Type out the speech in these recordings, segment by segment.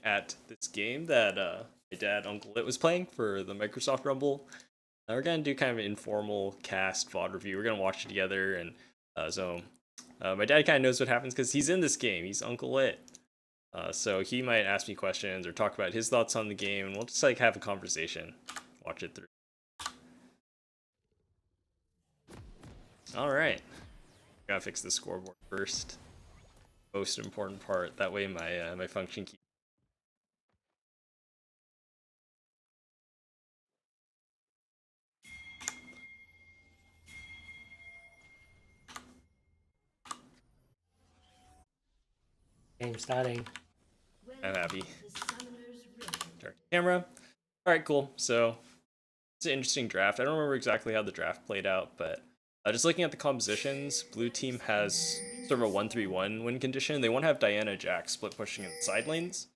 at this game that my dad, Uncle Lit, was playing for the Microsoft Rumble. We're gonna do kind of an informal cast VOD review. We're gonna watch it together, and my dad kind of knows what happens because he's in this game. He's Uncle Lit, so he might ask me questions or talk about his thoughts on the game, and we'll just like have a conversation, watch it through. All right, gotta fix the scoreboard first. Most important part. That way, my function keeps. Game starting. I'm happy. Turn camera. All right, cool. So it's an interesting draft. I don't remember exactly how the draft played out, but just looking at the compositions, blue team has sort of a 1-3-1 win condition. They want to have Diana, Jack split pushing in the side lanes,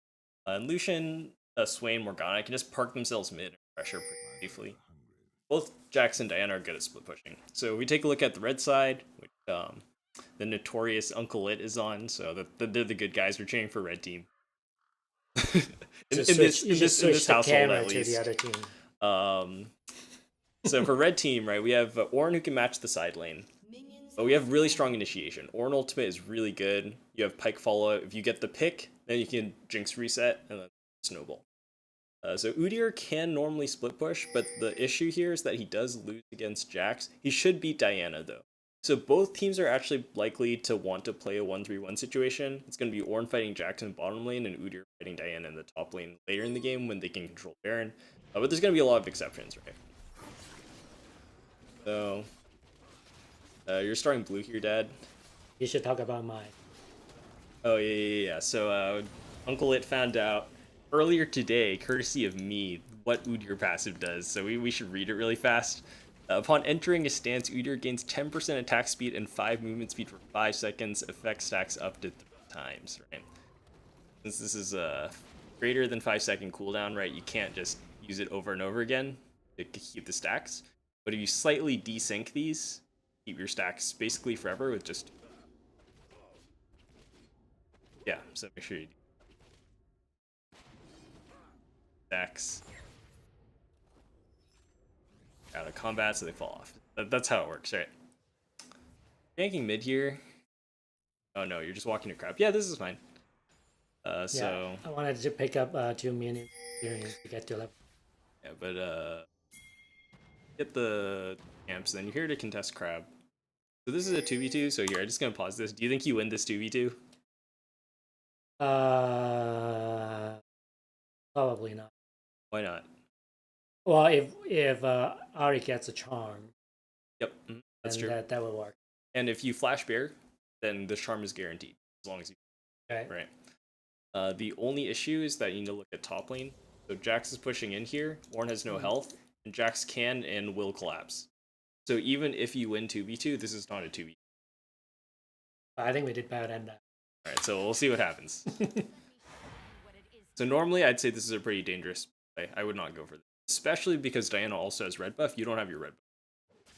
and Lucian, Swain, Morgana can just park themselves mid and pressure pretty safely. Both Jax and Diana are good at split pushing. So we take a look at the red side, which the notorious Uncle Lit is on. So they're the good guys. We're cheering for red team. in this household, at least. To the other team. So for red team, right, we have Ornn who can match the side lane. But we have really strong initiation. Ornn ultimate is really good. You have Pike follow. If you get the pick, then you can Jinx reset and then snowball. So Udyr can normally split push, but the issue here is that he does lose against Jax. He should beat Diana though. So both teams are actually likely to want to play a 1-3-1 situation. It's going to be Ornn fighting Jax in the bottom lane and Udyr fighting Diana in the top lane later in the game when they can control Baron. But there's going to be a lot of exceptions, right? So, you're starting blue here, Dad. You should talk about mine. Oh, yeah. So, Uncle Lit found out earlier today, courtesy of me, what Udyr passive does. So we should read it really fast. Upon entering a stance, Udyr gains 10% attack speed and 5 movement speed for 5 seconds. Effect stacks up to 3 times, right? Since this is a greater than 5-second cooldown, right, you can't just use it over and over again to keep the stacks. But if you slightly desync these, keep your stacks basically forever with just... Yeah, so make sure you do stacks out of combat so they fall off. That's how it works, right? Ganking mid here. Oh no, you're just walking your crap. Yeah, this is fine. So I wanted to pick up 2 minutes experience to get to level. Yeah, but get the camps, then you're here to contest crab. So this is a 2v2, so here, I'm just gonna pause this. Do you think you win this 2v2? Probably not. Why not? Well, if Ari gets a charm, Yep, that's true. That would work. And if you flash bear, then the charm is guaranteed as long as you. Okay. Right. The only issue is that you need to look at top lane. So Jax is pushing in here. Ornn has no health, and Jax can and will collapse. So even if you win 2v2, this is not a 2v2. I think we did better than that. All right, so we'll see what happens. So normally I'd say this is a pretty dangerous play. I would not go for this, especially because Diana also has red buff. You don't have your red buff,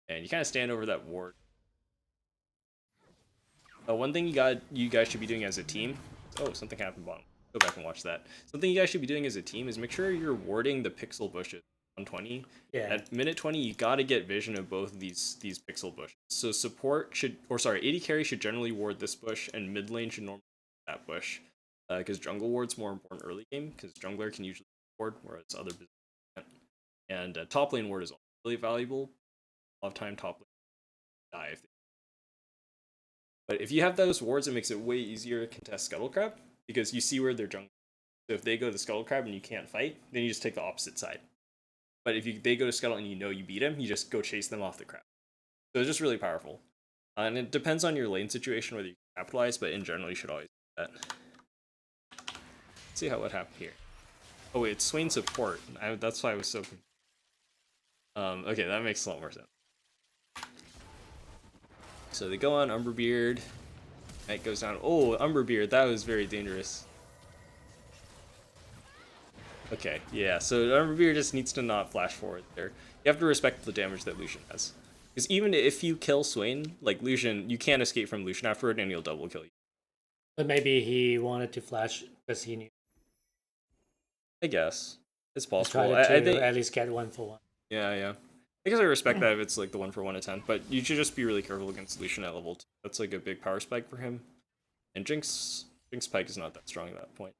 and you kind of stand over that ward. One thing you guys should be doing as a team. Oh, something happened bottom. Go back and watch that. Something you guys should be doing as a team is make sure you're warding the pixel bushes. 120. Yeah. At minute 20, you gotta get vision of both of these pixel bushes. So support should, or sorry, AD carry should generally ward this bush, and mid lane should normally ward that bush. Because jungle ward's more important early game, because jungler can usually ward, whereas other business can't. And top lane ward is also really valuable. A lot of time top lane die if they... But if you have those wards, it makes it way easier to contest Scuttle Crab, because you see where they're jungle. So if they go to the Scuttle Crab and you can't fight, then you just take the opposite side. But if they go to Scuttle and you know you beat him, you just go chase them off the crab. So it's just really powerful. And it depends on your lane situation whether you can capitalize, but in general you should always do that. Let's see what happened here. Oh wait, it's Swain support. That's why I was so confused. Okay, that makes a lot more sense. So they go on Umberbeard. Knight goes down. Oh, Umberbeard, that was very dangerous. Okay, yeah, so Umberbeard just needs to not flash forward there. You have to respect the damage that Lucian has. Because even if you kill Swain, like Lucian, you can't escape from Lucian afterward and he'll double kill you. But maybe he wanted to flash because he knew I guess it's Just try possible. to I think at least get 1 for 1. yeah, yeah. I guess I respect that if it's like the 1 for 1 attempt, but you should just be really careful against Lucian at level 2. That's like a big power spike for him. And Jinx Pike is not that strong at that point.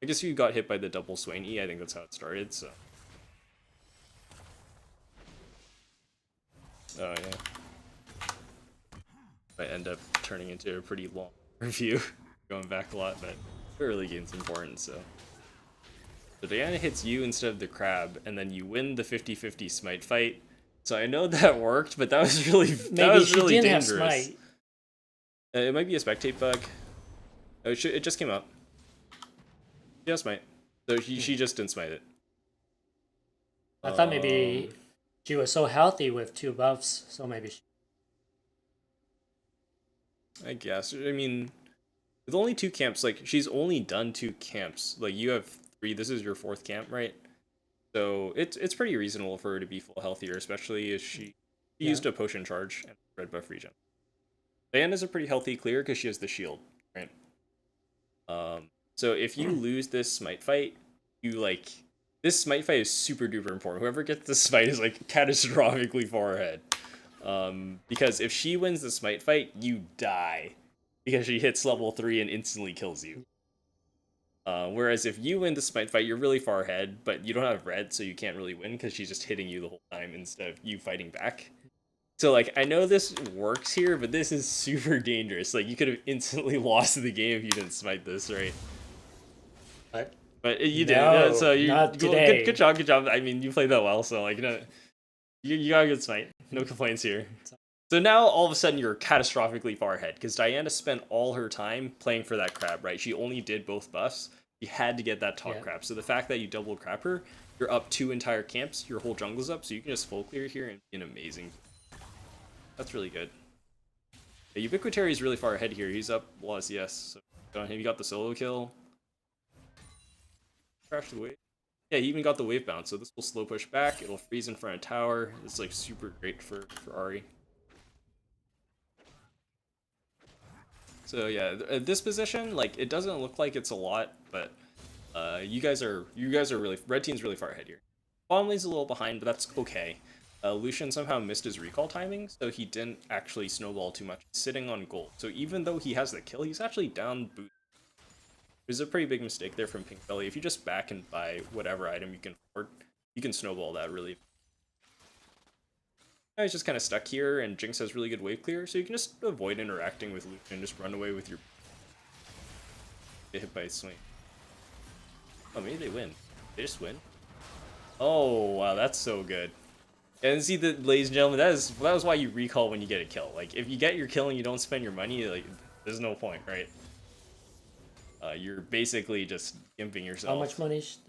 I guess you got hit by the double Swain E, I think that's how it started, so. Oh yeah. Might end up turning into a pretty long review, going back a lot, but the early game's important, so. So Diana hits you instead of the crab, and then you win the 50-50 smite fight. So I know that worked, but that was really Maybe she didn't dangerous. have smite. It might be a spectate bug. Oh, it just came up. She has smite. So she just didn't smite it. I thought maybe she was so healthy with 2 buffs, so maybe she... I guess. I mean, with only 2 camps, like, she's only done 2 camps. Like, you have 3. This is your 4th camp, right? So it's pretty reasonable for her to be full health here, especially as she used a potion charge and red buff regen. Diana's a pretty healthy clear because she has the shield, right? So if you lose this smite fight, you like this smite fight is super duper important. Whoever gets the smite is like catastrophically far ahead. Because if she wins the smite fight, you die because she hits level 3 and instantly kills you. Whereas if you win the smite fight, you're really far ahead, but you don't have red, so you can't really win because she's just hitting you the whole time instead of you fighting back. So, like, I know this works here, but this is super dangerous. Like, you could have instantly lost the game if you didn't smite this, right? What? But you No, did. So you not today. good job, good job. I mean, you played that well, so like, you got a good smite. No complaints here. So now all of a sudden you're catastrophically far ahead because Diana spent all her time playing for that crab, right? She only did both buffs. You had to get that top crab. So the fact that you double crab her, you're up 2 entire camps. Your whole jungle's up, so you can just full clear here and be an amazing. That's really good. Yeah, Ubiquitary is really far ahead here. He's up a lot of CS. So he got the solo kill. Crash the wave. Yeah, he even got the wave bounce, so this will slow push back. It'll freeze in front of tower. It's like super great for Ahri. So yeah, at this position, like it doesn't look like it's a lot, but you guys are really red team's really far ahead here. Bottom lane's a little behind, but that's okay. Lucian somehow missed his recall timing, so he didn't actually snowball too much, sitting on gold. So even though he has the kill, he's actually down boot. It was a pretty big mistake there from Pink Belly. If you just back and buy whatever item you can afford, you can snowball that really. Now he's just kind of stuck here, and Jinx has really good wave clear, so you can just avoid interacting with Lucian and just run away with your... Get hit by a swing. Oh, maybe they win. They just win? Oh, wow, that's so good. And see, ladies and gentlemen, that was why you recall when you get a kill. Like, if you get your kill and you don't spend your money, like, there's no point, right? You're basically just gimping yourself. How much money is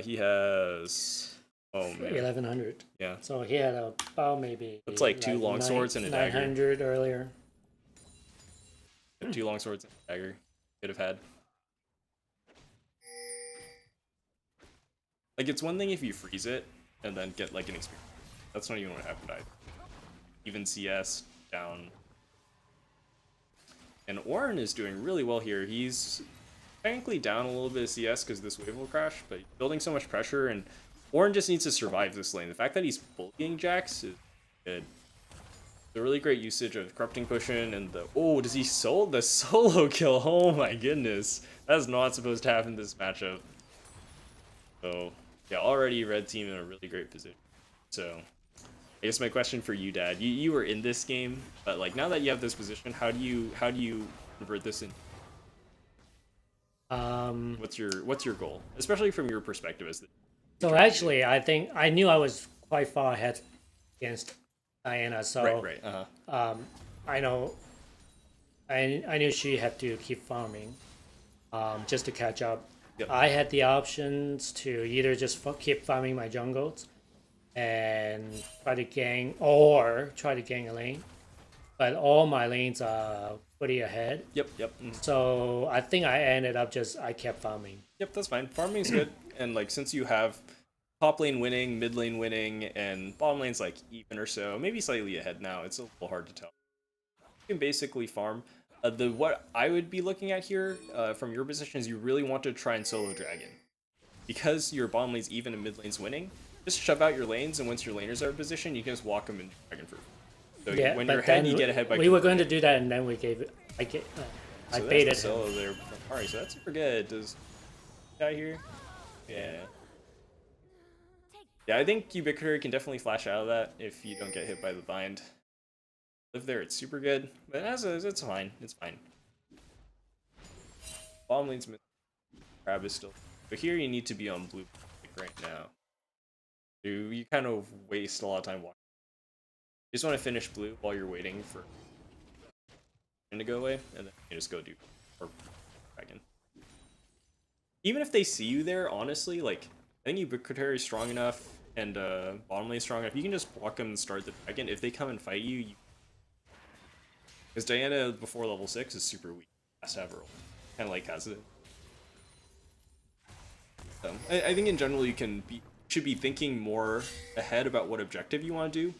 he has... Oh, man. 1,100. Yeah. So he had about maybe... It's like 2 long swords and a dagger. 900 earlier. 2 long swords and a dagger. Could have had. Like, it's one thing if you freeze it and then get, like, an experience. That's not even what happened either. Even CS, down. And Orin is doing really well here. He's technically down a little bit of CS because this wave will crash, but he's building so much pressure, and Orin just needs to survive this lane. The fact that he's bullying Jax is good. It's a really great usage of Corrupting Potion and the... Oh, does he sold the solo kill? Oh my goodness. That's not supposed to happen in this matchup. So... yeah, already red team in a really great position. So, I guess my question for you, Dad, you were in this game, but like now that you have this position, how do you convert this in? What's your goal, especially from your perspective as the... So actually, I think I knew I was quite far ahead against Diana. So right. I know I knew she had to keep farming, just to catch up. Yep. I had the options to either just keep farming my jungles and try to gang a lane, but all my lanes are pretty ahead. Yep. So I think I ended up I kept farming. Yep, that's fine. Farming's good, and like since you have top lane winning, mid lane winning, and bottom lane's like even or so, maybe slightly ahead now. It's a little hard to tell. You can basically farm. The what I would be looking at here from your position is you really want to try and solo dragon. Because your bottom lane's even and mid lane's winning, just shove out your lanes, and once your laners are in position, you can just walk them in dragon fruit. So Yeah, when but you're ahead, then you get ahead by. we were going to do that, and then we gave it. I So baited there's the him. solo there. Alright, so that's super good. Does guy here? Yeah. Yeah, I think Ubiquitary can definitely flash out of that if you don't get hit by the bind. Live there, it's super good, but it's fine. It's fine. Bottom lane's missing. Crab is still, but here you need to be on blue right now. You kind of waste a lot of time walking. You just want to finish blue while you're waiting for him to go away, and then you just go do or dragon. Even if they see you there, honestly, like I think Ubiquitary is strong enough and bottom lane strong enough. You can just walk them and start the dragon. If they come and fight you, because Diana before level 6 is super weak. Has to have her roll. Kind of like has it. So I think in general you should be thinking more ahead about what objective you want to do.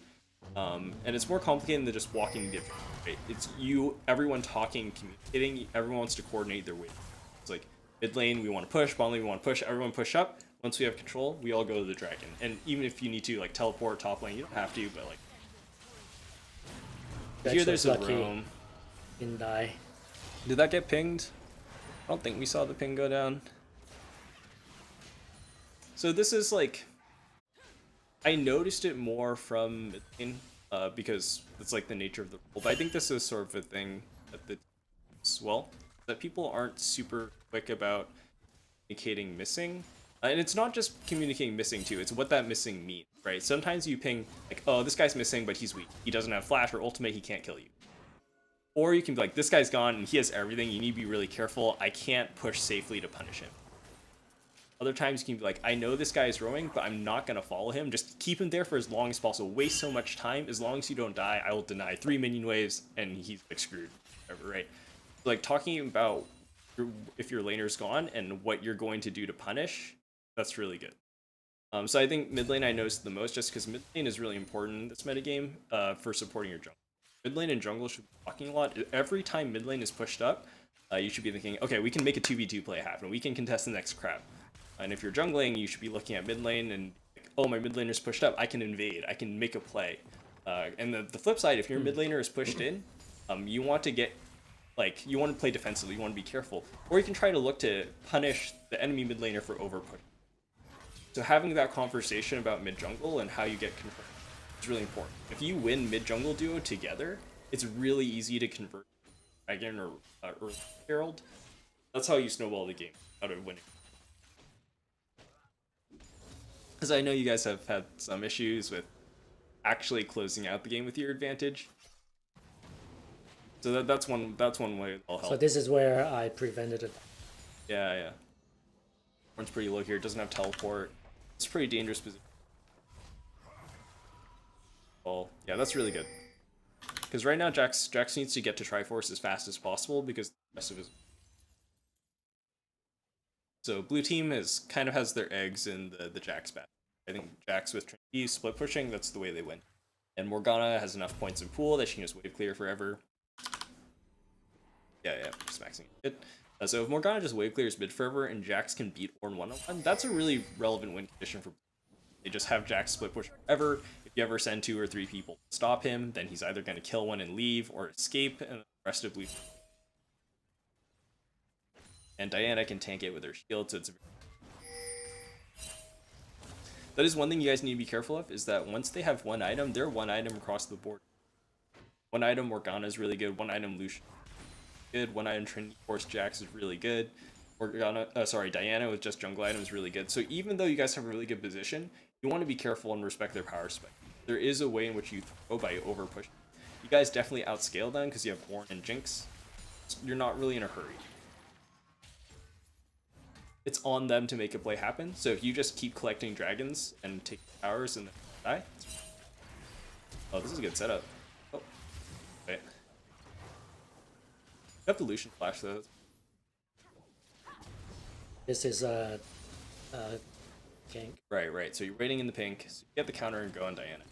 And it's more complicated than just walking the objective, right? It's everyone talking, communicating, everyone wants to coordinate their way. It's like mid lane we want to push, bottom lane we want to push, everyone push up. Once we have control, we all go to the dragon. And even if you need to like teleport top lane, you don't have to, but like here there's a roam. Didn't die. Did that get pinged? I don't think we saw the ping go down. So this is like, I noticed it more from mid lane, because it's like the nature of the role. But I think this is sort of a thing that that people aren't super quick about communicating missing. And it's not just communicating missing too, it's what that missing means, right? Sometimes you ping like, oh, this guy's missing, but he's weak. He doesn't have flash or ultimate, he can't kill you. Or you can be like, this guy's gone and he has everything, you need to be really careful. I can't push safely to punish him. Other times you can be like, I know this guy is roaming, but I'm not going to follow him. Just keep him there for as long as possible. Waste so much time. As long as you don't die, I will deny 3 minion waves, and he's like screwed. Whatever, right? So, like, talking about if your laner's gone and what you're going to do to punish, that's really good. So I think mid lane I noticed the most just because mid lane is really important in this metagame for supporting your jungle. Mid lane and jungle should be walking a lot. Every time mid lane is pushed up, you should be thinking, okay, we can make a 2v2 play happen. We can contest the next crab. And if you're jungling, you should be looking at mid lane and, oh, my mid laner's pushed up, I can invade, I can make a play. And the flip side, if your mid laner is pushed in, you want to you want to play defensively, you want to be careful. Or you can try to look to punish the enemy mid laner for overpush. So having that conversation about mid jungle and how you get control is really important. If you win mid jungle duo together, it's really easy to convert dragon or early herald. That's how you snowball the game out of winning. Because I know you guys have had some issues with actually closing out the game with your advantage. So that's one way I'll help. So this is where I prevented it. Yeah. One's pretty low here. It doesn't have teleport. It's a pretty dangerous position. Well, yeah, that's really good. Because right now Jax needs to get to Triforce as fast as possible because the rest of his. So blue team kind of has their eggs in the Jax battle. I think Jax with Trinity split pushing, that's the way they win. And Morgana has enough points in pool that she can just wave clear forever. Yeah, just maxing it. So if Morgana just wave clears mid forever and Jax can beat Ornn 1-on-1, that's a really relevant win condition for. They just have Jax split push forever. If you ever send 2 or 3 people to stop him, then he's either going to kill one and leave or escape, and the rest of blue. And Diana can tank it with her shield, so it's. That is one thing you guys need to be careful of, is that once they have one item, they're one item across the board. One item Morgana is really good, one item Lucian is good, one item Trinity Force Jax is really good. Diana with just jungle item is really good. So even though you guys have a really good position, you want to be careful and respect their power spec. There is a way in which you throw by over pushing. You guys definitely outscale them because you have Ornn and Jinx. You're not really in a hurry. It's on them to make a play happen. So if you just keep collecting dragons and take powers and then die. Oh, this is a good setup. Oh, okay. You have the Lucian flash though. This is a gank. Right. So you're waiting in the pink. So you get the counter and go on Diana.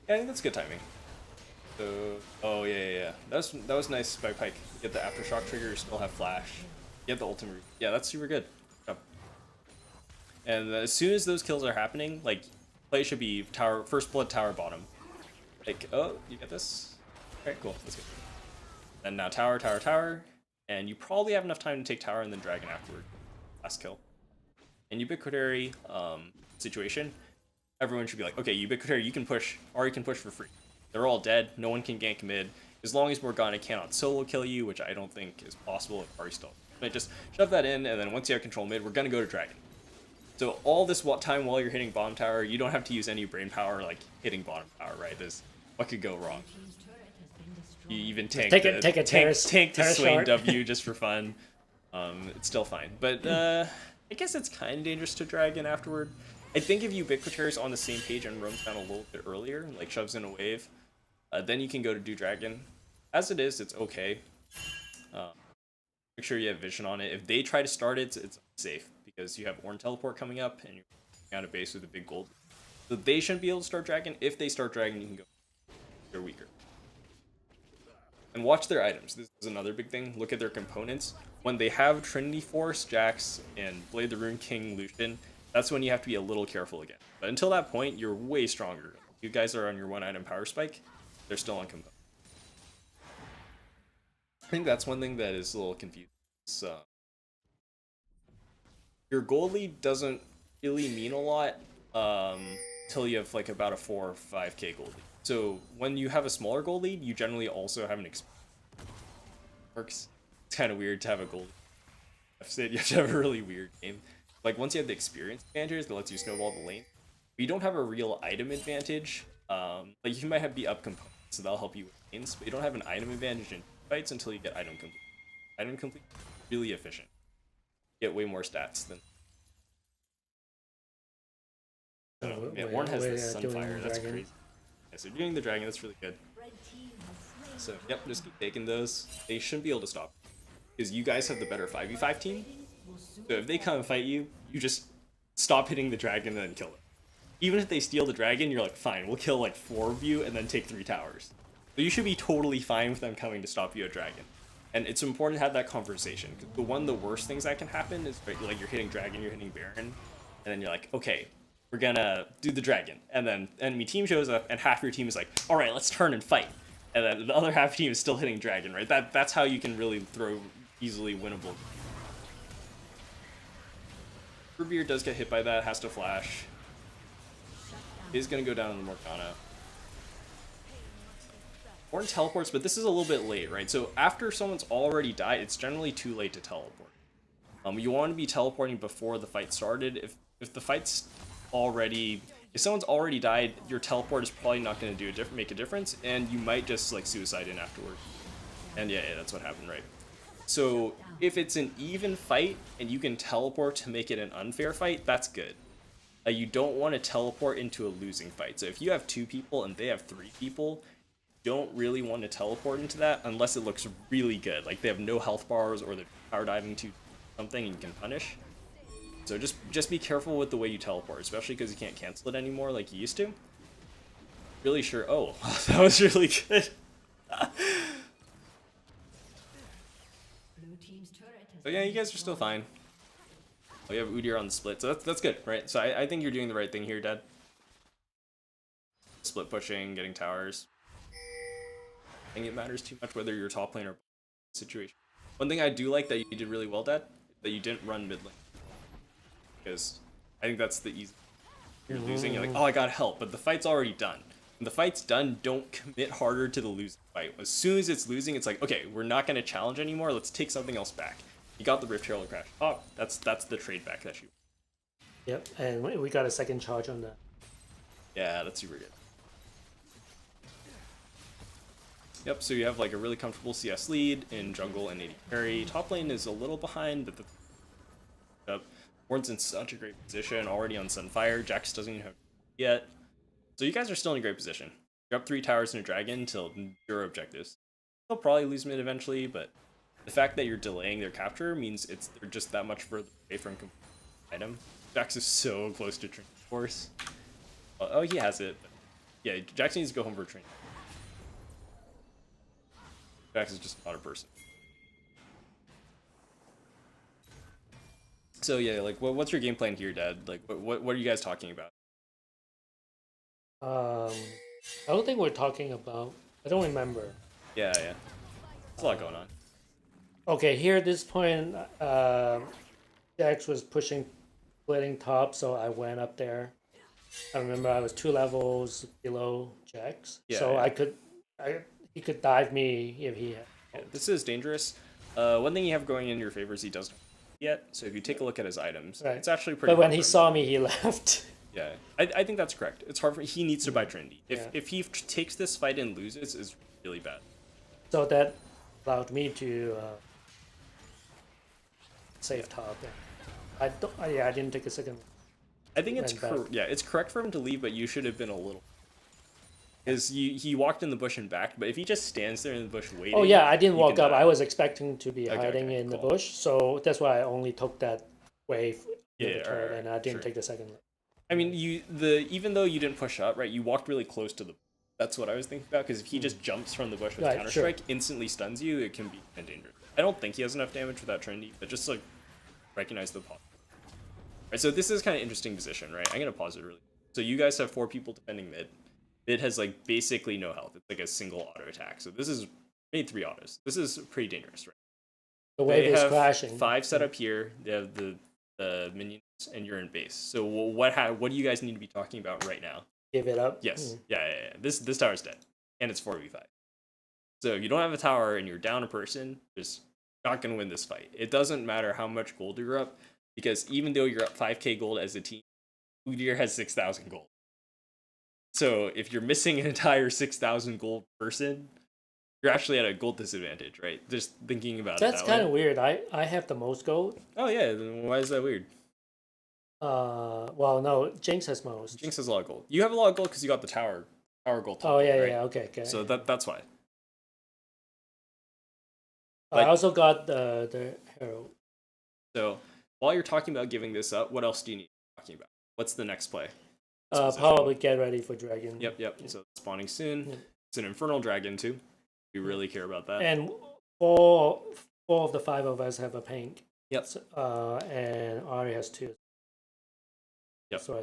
Yeah, I think that's good timing. Oh yeah. That was nice by Pike. You get the aftershock trigger, still have flash. You get the ultimate. Yeah, that's super good. Yep. And as soon as those kills are happening, like play should be tower first blood tower bottom. Like oh you get this. Alright cool. Let's go. And now tower, and you probably have enough time to take tower and then dragon afterward. Last kill. In ubiquitary situation, everyone should be like, okay, ubiquitary, you can push. Ari can push for free. They're all dead. No one can gank mid. As long as Morgana cannot solo kill you, which I don't think is possible if Ari still. But just shove that in, and then once you have control mid, we're gonna go to dragon. So all this time while you're hitting bottom tower, you don't have to use any brain power like hitting bottom tower, right? There's what could go wrong. You even tank the Swain W just for fun. It's still fine, but I guess it's kind of dangerous to dragon afterward. I think if Ubiquitary is on the same page and roams down a little bit earlier, like shoves in a wave, then you can go to do dragon. As it is, it's okay. Make sure you have vision on it. If they try to start it, it's safe because you have Ornn teleport coming up and you're out of base with a big gold. So they shouldn't be able to start dragon. If they start dragon, you can go. They're weaker. And watch their items. This is another big thing. Look at their components. When they have Trinity Force, Jax, and Blade the Rune King, Lucian, that's when you have to be a little careful again. But until that point, you're way stronger. You guys are on your one item power spike. They're still on component. I think that's one thing that is a little confusing. So, your gold lead doesn't really mean a lot till you have like about a 4 or 5k gold lead. So when you have a smaller gold lead, you generally also have an works. It's kind of weird to have a gold deficit. You have to have a really weird game. Like once you have the experience advantage that lets you snowball the lane, but you don't have a real item advantage. Like you might be up components, so that'll help you with lanes, but you don't have an item advantage in fights until you get item complete. Item complete, really efficient. You get way more stats than. So, yeah, Ornn has this Sunfire. That's crazy. Yeah, so doing the dragon, that's really good. So, yep, just keep taking those. They shouldn't be able to stop. Because you guys have the better 5v5 team. So if they come and fight you, you just stop hitting the dragon and then kill it. Even if they steal the dragon, you're like, fine, we'll kill like 4 of you and then take 3 towers. So you should be totally fine with them coming to stop you at dragon. And it's important to have that conversation. Because one of the worst things that can happen is like you're hitting dragon, you're hitting Baron, and then you're like, okay, we're gonna do the dragon, and then enemy team shows up, and half your team is like, all right, let's turn and fight, and then the other half of the team is still hitting dragon, right? That's how you can really throw easily winnable. Rubier does get hit by that, has to flash. Is gonna go down to Morgana. Ornn teleports, but this is a little bit late, right? So after someone's already died, it's generally too late to teleport. You want to be teleporting before the fight started. If the fight's already, if someone's already died, your teleport is probably not going to make a difference, and you might just like suicide in afterward. And yeah, that's what happened, right? So if it's an even fight and you can teleport to make it an unfair fight, that's good. You don't want to teleport into a losing fight. So if you have 2 people and they have 3 people, you don't really want to teleport into that unless it looks really good. Like they have no health bars or they're power diving to something and you can punish. So just be careful with the way you teleport, especially because you can't cancel it anymore like you used to. Really sure. Oh, that was really good. So yeah, you guys are still fine. Oh, you have Udyr on the split, so that's good, right? So I think you're doing the right thing here, Dad. Split pushing, getting towers. I think it matters too much whether you're top lane or situation. One thing I do like that you did really well, Dad, that you didn't run mid lane. Because I think that's the easy. You're losing, you're like, oh, I got help, but the fight's already done. When the fight's done, don't commit harder to the losing fight. As soon as it's losing, it's like, okay, we're not going to challenge anymore. Let's take something else back. You got the Rift Herald Crash. Oh, that's the trade back that you. Yep, and we got a second charge on that. Yeah, that's super good. Yep, so you have like a really comfortable CS lead in jungle and AD carry. Top lane is a little behind, but yep. Ornn's in such a great position, already on Sunfire. Jax doesn't even have yet. So you guys are still in a great position. You're up 3 towers and a dragon till 0 objectives. They'll probably lose mid eventually, but the fact that you're delaying their capture means they're just that much further away from item. Jax is so close to Trinity Force. Oh, he has it. But yeah, Jax needs to go home for training. Jax is just not a person. So yeah, like what's your game plan here, Dad? Like what are you guys talking about? I don't think we're talking about. I don't remember. Yeah, yeah. There's a lot going on. Okay, here at this point, Jax was pushing, splitting top, so I went up there. I remember I was 2 levels below Jax, Yeah, so yeah. he could dive me if he had. Yeah, this is dangerous. One thing you have going in your favor is he doesn't yet. So if you take a look at his items, Right. it's actually pretty. But when hard he for him saw to- me, he left. yeah, I think that's correct. It's hard for he needs to buy Trinity. Yeah. If he takes this fight and loses, is really bad. So that allowed me to save top. I don't. Yeah, I didn't take a second. I think it's And back. yeah, it's correct for him to leave, but you should have been a little. Because he walked in the bush and back, but if he just stands there in the bush waiting. Oh yeah, I didn't you walk can up. die. I was expecting to be Okay, hiding okay, in the cool. bush, so that's why I only took that wave Yeah, with the turret, alright, and I didn't sure. take the second. I mean, even though you didn't push up, right? You walked really close to the. That's what I was thinking about. Because if he just jumps from the bush with Right, counter sure. strike, instantly stuns you, it can be kind of dangerous. I don't think he has enough damage without Trinity, but just like recognize the pause. Right, so this is kind of interesting position, right? I'm gonna pause it really. So you guys have 4 people defending mid. Mid has like basically no health. It's like a single auto attack. So this is maybe 3 autos. This is pretty dangerous, right? The wave They is have crashing. 5 set up here. They have the minions, and you're in base. So what do you guys need to be talking about right now? Give it up. Yes. Yeah. This tower's dead, and it's 4v5. So if you don't have a tower and you're down a person, just not gonna win this fight. It doesn't matter how much gold you're up, because even though you're up 5k gold as a team, Udyr has 6,000 gold. So if you're missing an entire 6,000 gold person, you're actually at a gold disadvantage, right? Just thinking about That's it. kind of weird. I have the most gold. Oh yeah, then why is that weird? Well, no, Jinx has most. Jinx has a lot of gold. You have a lot of gold because you got the tower gold. Oh yeah, right? yeah. Okay. So that's why. I also got the hero. So while you're talking about giving this up, what else do you need to be talking about? What's the next play? This position. Probably get ready for dragon. Yep. So it's spawning soon. Yeah. It's an infernal dragon too. We really care about that. And four of the 5 of us have a pink. Yep. And Ari has 2. Yep. So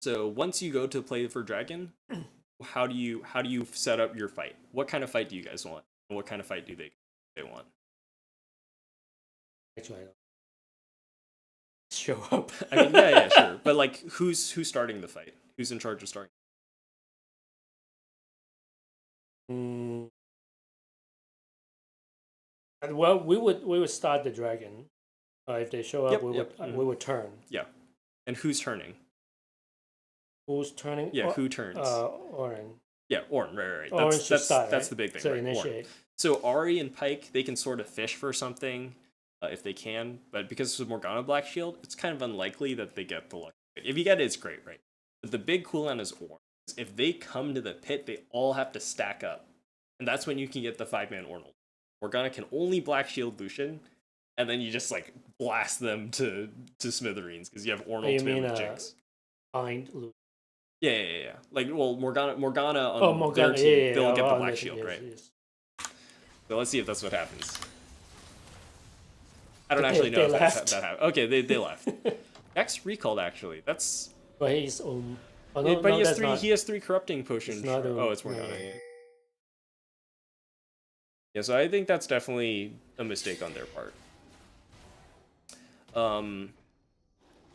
So once you go to play for dragon, how do you set up your fight? What kind of fight do you guys want? And what kind of fight do they want? actually, I don't show up. I mean, yeah, sure. But like, who's starting the fight? Who's in charge of starting? Mm. And well, we would start the dragon. If they show up, Yep, we yep, would we would turn. Yeah. And who's turning? Who's turning? Yeah, who turns? Orin. Yeah, Ornn, right. Orin That's should start, that's right? the big thing, So right? Ornn. initiate. So Ari and Pike, they can sort of fish for something if they can, but because it's Morgana Black Shield, it's kind of unlikely that they get the luck. If you get it, it's great, right? But the big cooldown is Ornn. If they come to the pit, they all have to stack up, and that's when you can get the 5-man Ornn. Morgana can only Black Shield Lucian, and then you just like blast them to smithereens because you have Ornn Oh, you ultimate mean, with Jinx. Find Luke. Yeah. Like, well, Morgana on Oh, Morgana. their team, Yeah. they'll get the on Black the- Shield, yes, right? yes. So let's see if that's what happens. I don't They- actually know they if left. that happened. Okay, they left. X recalled actually. That's But he's oh, but no, he has that's 3 not. he has 3 corrupting potions. It's not Oh, it's no. Morgana. Yeah, so I think that's definitely a mistake on their part.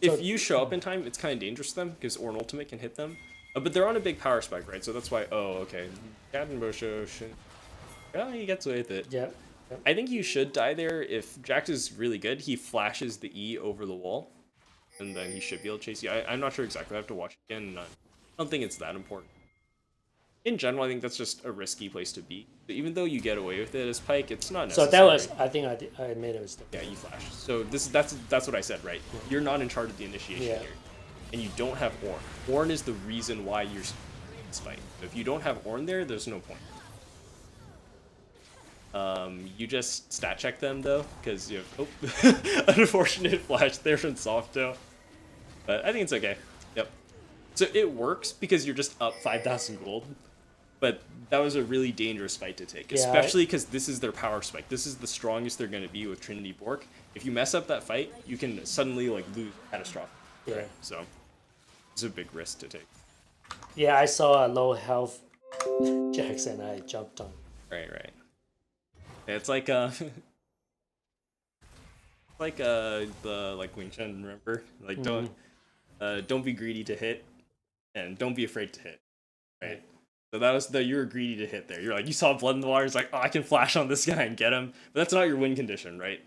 If So- you show up in time, it's kind of dangerous to them because Ornn ultimate can hit them. But they're on a big power spike, right? So that's why. Oh, okay. Captain Bosho. Oh, he gets away with it. Yeah. I think you should die there. If Jax is really good, he flashes the E over the wall, and then he should be able to chase you. I'm not sure exactly. I have to watch it again. I don't think it's that important. In general, I think that's just a risky place to be. But even though you get away with it as Pike, it's not So necessary. that was. I think I made a mistake. Yeah, you flash. So that's what I said, right? You're not in charge of the initiation Yeah. here, and you don't have Ornn. Ornn is the reason why you're in this fight. If you don't have Ornn there, there's no point. You just stat check them though, because you have unfortunate flash there from Softo, but I think it's okay. Yep. So it works because you're just up 5,000 gold. but that was a really dangerous fight to take, Yeah, especially because this is their power spike. This is the strongest they're going to be with Trinity Bork. If you mess up that fight, you can suddenly like lose catastrophic. Yeah. Right? So it's a big risk to take. Yeah, I saw a low health Jax and I jumped on. Right, right. It's like like the like Wing Chun, remember? Like don't be greedy to hit, and don't be afraid to hit. Right. So that was you were greedy to hit there. You're like, you saw blood in the water. It's like, oh, I can flash on this guy and get him. But that's not your win condition, right?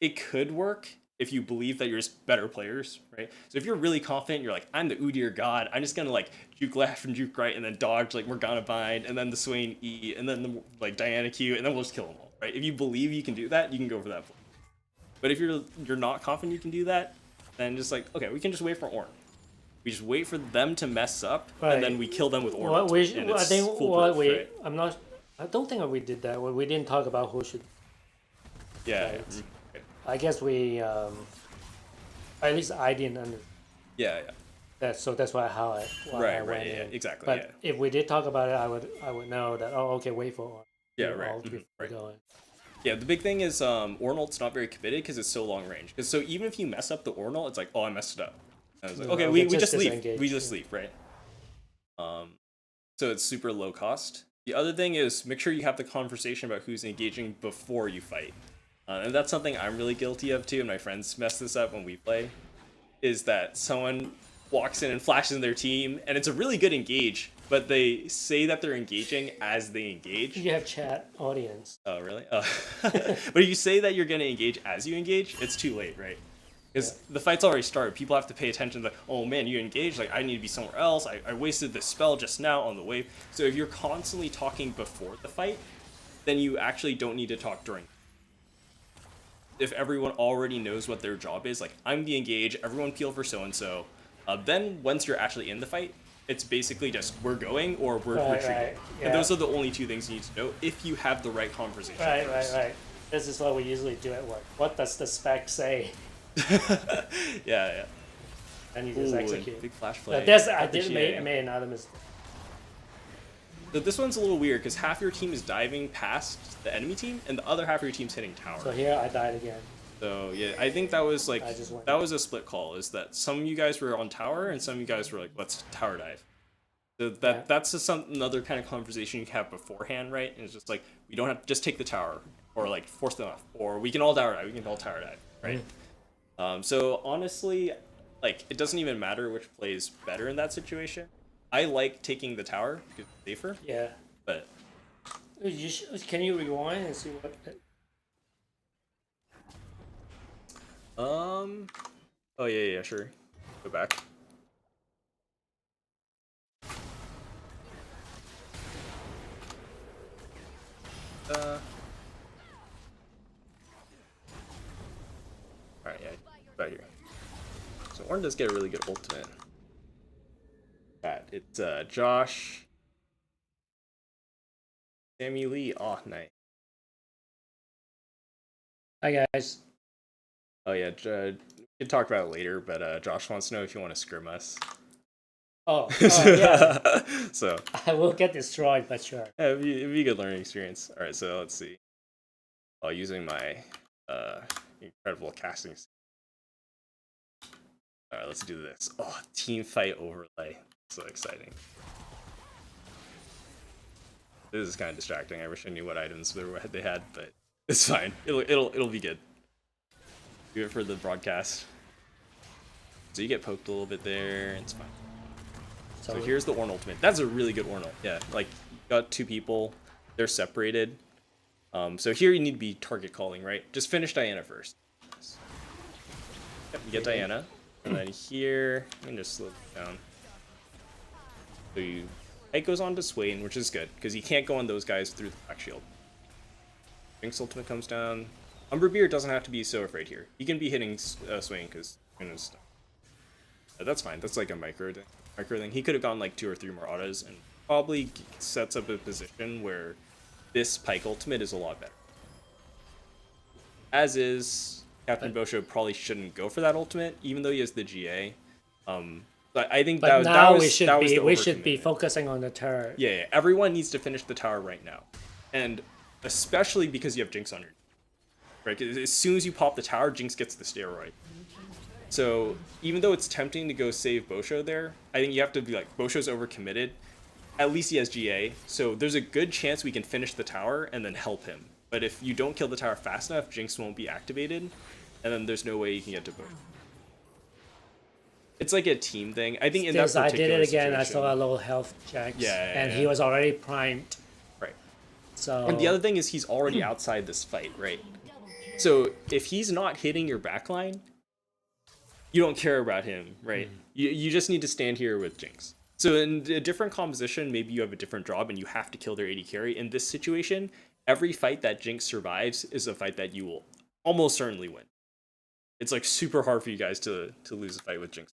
It could work if you believe that you're just better players, right? So if you're really confident, you're like, I'm the Udyr god. I'm just gonna like juke left and juke right and then dodge like Morgana bind and then the Swain E and then the like Diana Q and then we'll just kill them all, right? If you believe you can do that, you can go for that play. But if you're not confident you can do that, then just like, okay, we can just wait for Ornn. We just wait for them to mess up, Right. and then we kill them with Ornn. What we, and I it's think foolproof, what we, right? I'm not. I don't think we did that. We didn't talk about who should. Yeah. Right. Yeah. Right. I guess we. At least I didn't understand Yeah. that, so that's why I Right. went Yeah. in. Exactly. But Yeah. if we did talk about it, I would know that. Oh, okay, wait for. Yeah. Right. All before Right. going. Yeah. The big thing is Ornult's not very committed because it's so long range. Because so even if you mess up the Ornult, it's like, oh, I messed it up. And I was like, No, okay, we we just just leave. disengage, We just yeah. leave, right? So it's super low cost. The other thing is make sure you have the conversation about who's engaging before you fight. And that's something I'm really guilty of too, and my friends mess this up when we play, is that someone walks in and flashes in their team, and it's a really good engage, but they say that they're engaging as they engage. You have chat audience. Oh, really? But if you say that you're going to engage as you engage, it's too late, right? Because the fight's already started. People have to pay attention to, oh man, you engaged, like I need to be somewhere else. I wasted this spell just now on the wave. So if you're constantly talking before the fight, then you actually don't need to talk during. If everyone already knows what their job is, like I'm the engage, everyone peel for so-and-so, then once you're actually in the fight, it's basically just we're going or we're retreating. Right, yeah. And those are the only two things you need to know if you have the right conversation. Right. This is what we usually do at work. What does the spec say? Yeah. And you just Ooh, execute. big flash play. This I Got the did GA. made another mistake. So this one's a little weird because half your team is diving past the enemy team and the other half of your team's hitting tower. So here I died again. So yeah, I think that was like I just went- that was a split call. Is that some of you guys were on tower and some of you guys were like, let's tower dive. So that's another kind of conversation you can have beforehand, right? And it's just like we don't have to just take the tower or like force them off, or we can all tower dive. We can all tower dive, right? So honestly, like it doesn't even matter which play is better in that situation. I like taking the tower because it's safer, Yeah. but Can you rewind and see what? oh yeah, sure. Go back. Alright, yeah, about here. So Ornn does get a really good ultimate. It's Josh, Sammy Lee. Oh, nice. Hi guys. Oh yeah, we can talk about it later, but Josh wants to know if you want to scrim us. Oh yeah. So I will get destroyed, but sure. yeah, it'd be a good learning experience. All right, so let's see. Using my incredible casting. All right, let's do this. Oh, team fight overlay. So exciting. This is kind of distracting. I wish I knew what items they had, but it's fine. It'll be good. Do it for the broadcast. So you get poked a little bit there. It's fine. So here's the Ornn ultimate. That's a really good Ornn ult. Yeah, like you got two people. They're separated. So here you need to be target calling, right? Just finish Diana first. Yep, you get Diana. And then here, you can just slow it down. So it goes on to Swain, which is good, because you can't go on those guys through the back shield. Jinx ultimate comes down. Umberbeer doesn't have to be so afraid here. He can be hitting Swain, because that's fine. That's like a micro thing. He could have gone like 2 or 3 more autos, and probably sets up a position where this Pike ultimate is a lot better. As is, Captain Bosho probably shouldn't go for that ultimate, even though he has the GA. But I think But that now was we should that was be the we should be overcommitment. focusing on the turret. Yeah, everyone needs to finish the tower right now, and especially because you have Jinx on your right. 'Cause as soon as you pop the tower, Jinx gets the steroid. So even though it's tempting to go save Bosho there, I think you have to be like Bosho's overcommitted. At least he has GA, so there's a good chance we can finish the tower and then help him. But if you don't kill the tower fast enough, Jinx won't be activated, and then there's no way you can get to Bosho. It's like a team thing. I think in that Because I particular did it again. I situation- saw a little health checks, and he yeah. was already primed. Right. So And the other thing is he's already outside this fight, right? So if he's not hitting your backline, you don't care about him, right? You just need to stand here with Jinx. So in a different composition, maybe you have a different job and you have to kill their AD carry. In this situation, every fight that Jinx survives is a fight that you will almost certainly win. It's like super hard for you guys to lose a fight with Jinx.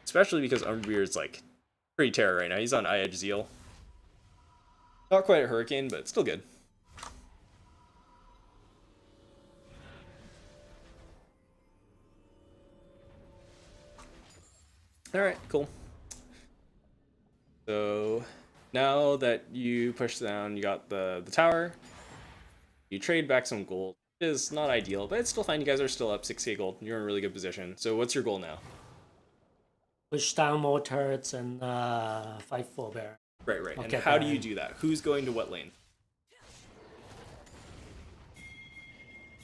Especially because Umbrear's like pretty terror right now. He's on Edge Zeal. Not quite a Hurricane, but still good. Alright, cool. So now that you push down, you got the tower. You trade back some gold. It is not ideal, but it's still fine. You guys are still up 6k gold. You're in a really good position. So what's your goal now? push down more turrets and fight for Baron. Right. I'll And get how do Baron. you do that? Who's going to what lane?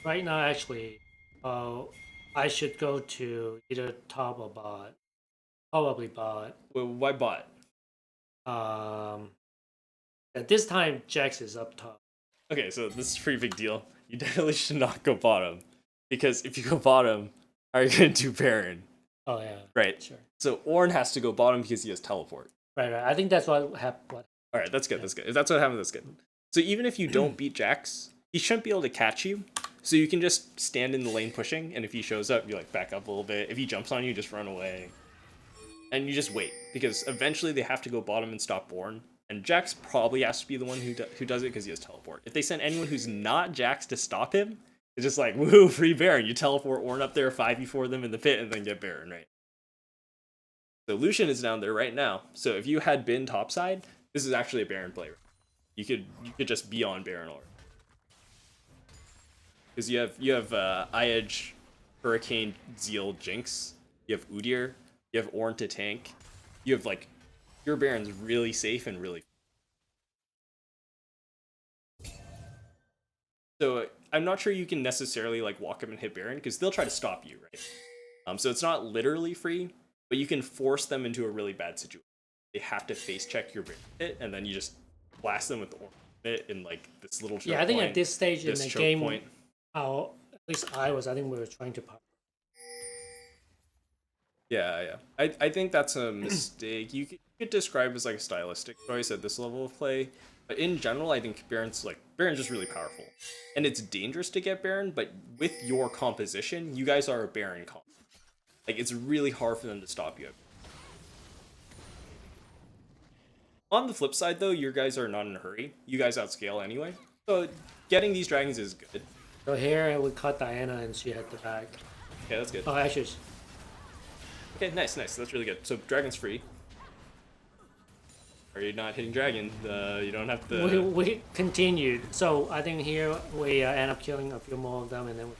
Right now, actually, I should go to either top or bot. Probably bot. Well, why bot? At this time, Jax is up top. Okay, so this is a pretty big deal. You definitely should not go bottom. Because if you go bottom, how are you going to do Baron? Oh yeah. Right. Sure. So Ornn has to go bottom because he has teleport. Right. I think that's what happened. Alright, that's good, that's good. If that's what happened, that's good. So even if you don't beat Jax, he shouldn't be able to catch you. So you can just stand in the lane pushing, and if he shows up, you like back up a little bit. If he jumps on you, just run away. And you just wait, because eventually they have to go bottom and stop Ornn. And Jax probably has to be the one who does it because he has teleport. If they send anyone who's not Jax to stop him, it's just like, woohoo, free Baron. You teleport Ornn up there, 5v4 them in the pit, and then get Baron, right? So Lucian is down there right now. So if you had been topside, this is actually a Baron play. You could just be on Baron already. Because you have Iedge, Hurricane, Zeal, Jinx. You have Udyr. You have Ornn to tank. You have like your Baron's really safe and really. So I'm not sure you can necessarily like walk up and hit Baron because they'll try to stop you, right? So it's not literally free, but you can force them into a really bad situation. They have to face check your Baron hit, and then you just blast them with the Ornn hit in like this little. Yeah, I think point, at this stage in this the choke game, point. at least I think we were trying to. Yeah. I think that's a mistake. You could describe as like a stylistic choice at this level of play, but in general, I think Baron's just really powerful, and it's dangerous to get Baron. But with your composition, you guys are a Baron comp. Like it's really hard for them to stop you. On the flip side, though, your guys are not in a hurry. You guys outscale anyway, so getting these dragons is good. So here we caught Diana and she had the back. Okay, that's good. Oh, actually, Okay, nice. That's really good. So dragon's free. Are you not hitting dragon? You don't have to. we continued. So I think here we end up killing a few more of them, and then.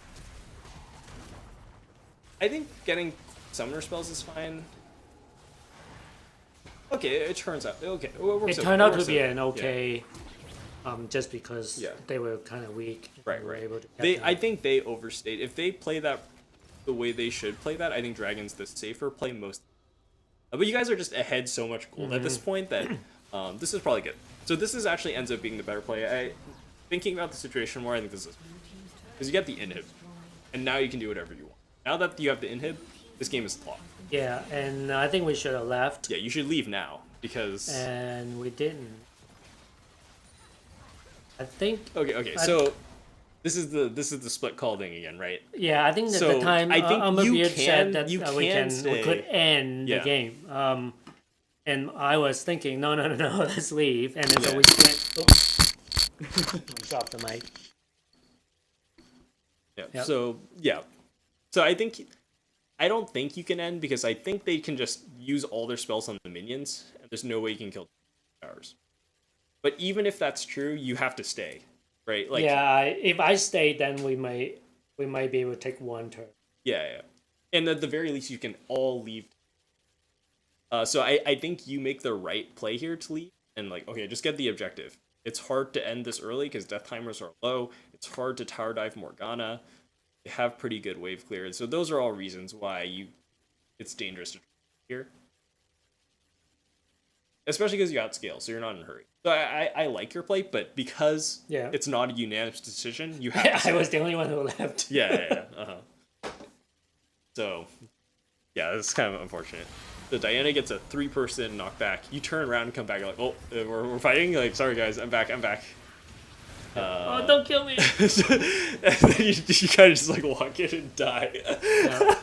I think getting summoner spells is fine. Okay, it turns out okay. It turned out to be an okay, just because Yeah. they were kind of weak. Right. We were able to. I think they overstate. If they play that the way they should play that, I think dragon's the safer play most. But you guys are just ahead so much gold at this point that this is probably good. So this is actually ends up being the better play. Thinking about the situation more, I think this is because you get the inhib, and now you can do whatever you want. Now that you have the inhib, this game is locked. Yeah, and I think we should have left. Yeah, you should leave now because. And we didn't. I think. Okay. So this is the split call thing again, right? Yeah, I think that So, the time I think Umberbeard you said can- that you we can could stay. end Yeah. the game. And I was thinking, no, let's leave. And then so Yeah. we went. Oops. Drop the mic. Yeah. Yep. So I think I don't think you can end because I think they can just use all their spells on the minions, and there's no way you can kill towers. But even if that's true, you have to stay, right? Like, Yeah, if I stay, then we might be able to take one turn. yeah. And at the very least, you can all leave. So I think you make the right play here to leave, and like, okay, just get the objective. It's hard to end this early because death timers are low. It's hard to tower dive Morgana. They have pretty good wave clearance. So those are all reasons why it's dangerous to here. Especially because you outscale, so you're not in a hurry. So I like your play, but because Yeah. it's not a unanimous decision, you have to I was the only one who left. yeah. So yeah, it's kind of unfortunate. So Diana gets a 3-person knockback. You turn around and come back. You're like, oh, we're fighting. Like, sorry guys, I'm back. Oh, don't kill me! And then you kind of just like walk in and die. Yeah.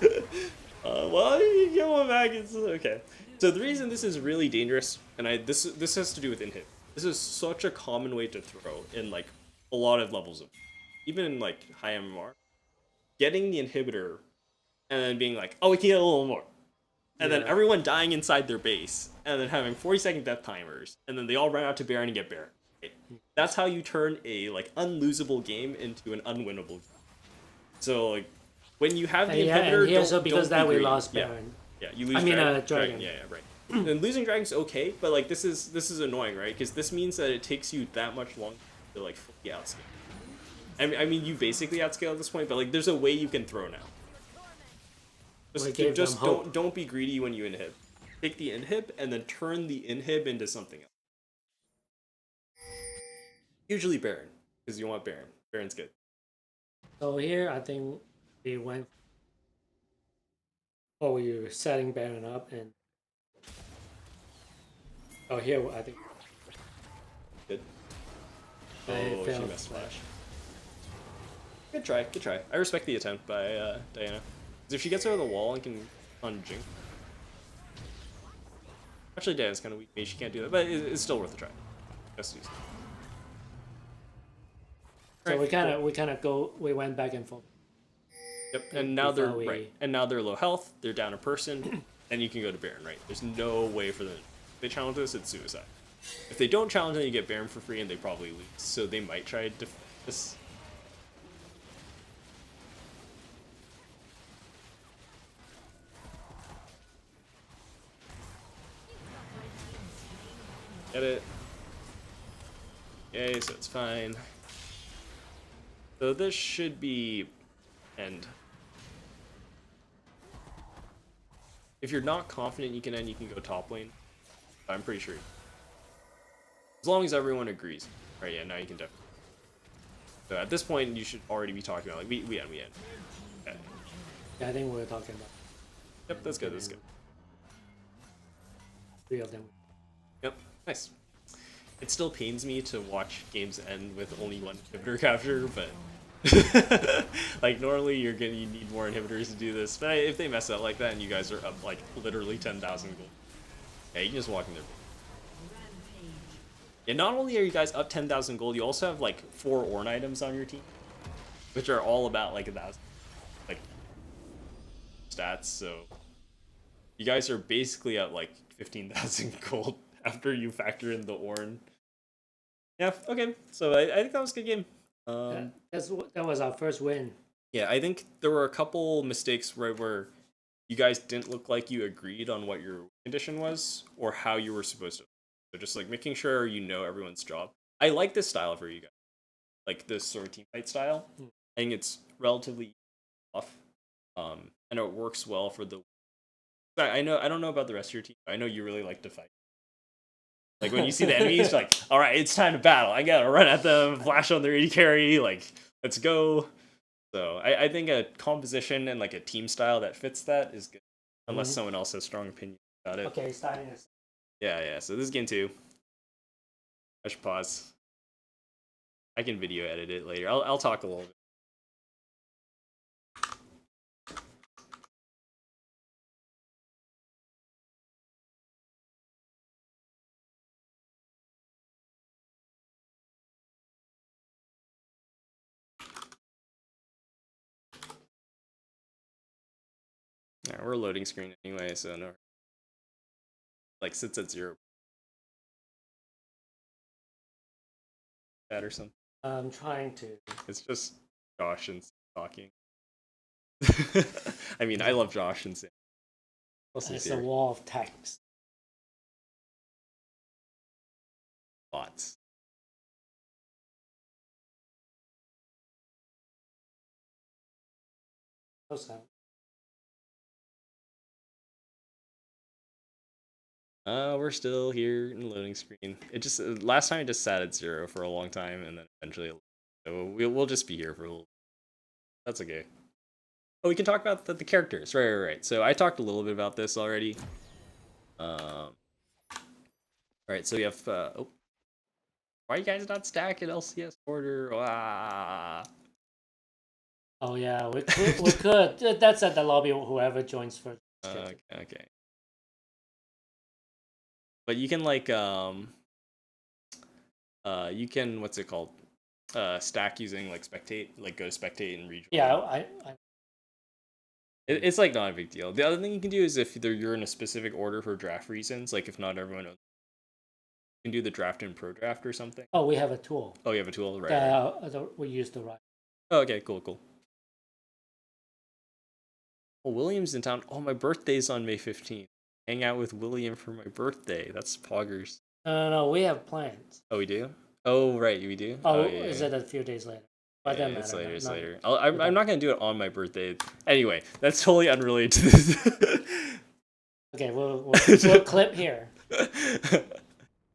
Well, you get one back. It's okay. So the reason this is really dangerous, and this has to do with inhib. This is such a common way to throw in like a lot of levels of, even in like high MMR. Getting the inhibitor and then being like, oh, we can get a little more, and then Yeah. everyone dying inside their base, and then having 40-second death timers, and then they all run out to Baron and get Baron. Right? That's how you turn a like unlosable game into an unwinnable game. So like when you have the And yeah, inhibitor, and here, so don't because be that we greedy. lost Yeah. Baron. Yeah, you lose. I mean, dragon. Dragon. Yeah, right. And losing dragon's okay, but like this is annoying, right? Because this means that it takes you that much longer to like fully outscale. I mean, you basically outscale at this point, but like there's a way you can throw now. We gave Just them hope. don't be greedy when you inhib. Take the inhib and then turn the inhib into something else. Usually Baron, because you want Baron. Baron's good. So here, I think we went. Oh, we were setting Baron up, and oh, here I think Good. I Oh, she failed missed flash. flash. Good try, good try. I respect the attempt by Diana. Because if she gets over the wall and can on Jink. Actually, Diana's kind of weak. Maybe she can't do that, but it's still worth a try. Just use it. So Alright, we kind of we went back and forth. Yep, and now they're before we- right. And now they're low health. They're down a person, and you can go to Baron. Right? There's no way for them. If they challenge this, it's suicide. If they don't challenge, then you get Baron for free, and they probably lose. So they might try to this. Get it? Yay! So it's fine. So this should be end. If you're not confident you can end, you can go top lane. I'm pretty sure. As long as everyone agrees. Right, yeah, now you can definitely. So at this point, you should already be talking about, like, we end. Okay. Yeah, I think we were talking about Yep, that's good, that's good. 3 of them. Yep, nice. It still pains me to watch games end with only one inhibitor capture, but like normally you need more inhibitors to do this. But if they mess up like that and you guys are up like literally 10,000 gold, yeah, you can just walk in there. And not only are you guys up 10,000 gold, you also have like 4 Ornn items on your team, which are all about like 1,000 like stats. So you guys are basically at like 15,000 gold after you factor in the Ornn. Yeah, okay. So I think that was a good game. That was our first win. Yeah, I think there were a couple mistakes where you guys didn't look like you agreed on what your condition was or how you were supposed to. So just like making sure you know everyone's job. I like this style for you guys, like this sort of team fight style. I think it's relatively tough, and it works well for the. I don't know about the rest of your team. I know you really like to fight. Like when you see the enemies, you're like, all right, it's time to battle. I gotta run at them, flash on their AD carry, like, let's go. So I think a composition and like a team style that fits that is good. Unless someone else has strong opinions about it. Okay, starting this. Yeah. So this is game 2. I should pause. I can video edit it later. I'll talk a little bit. Yeah, we're loading screen anyway, so no. Like sits at 0 that or something. I'm trying to. It's just Josh and Sam talking. I mean, I love Josh and Sam. It's a wall of text. Lots. Okay. We're still here in the loading screen. It just last time it just sat at 0 for a long time, and then eventually, so we'll just be here for a little. That's okay. Oh, we can talk about the characters. Right. So I talked a little bit about this already. All right. So we have. Oh, why are you guys not stacking LCS order? Ah. Oh yeah, we could. That's at the lobby. Whoever joins first. Okay. But you can like you can what's it called? Stack using like spectate, like go to spectate and rejoin. Yeah, It's like not a big deal. The other thing you can do is if you're in a specific order for draft reasons, like if not everyone knows, you can do the draft and pro draft or something. Oh, we have a tool. Oh, you have a tool, right? We use the right. Oh, okay, cool. Oh, William's in town. Oh, my birthday's on May 15th. Hang out with William for my birthday. That's poggers. No, we have plans. Oh, we do? Oh, right, we do? Oh, yeah, is it a few days later? But yeah, that it's matter. later, it's later. I'm not going to do it on my birthday. Anyway, that's totally unrelated to this. Okay, we'll clip here.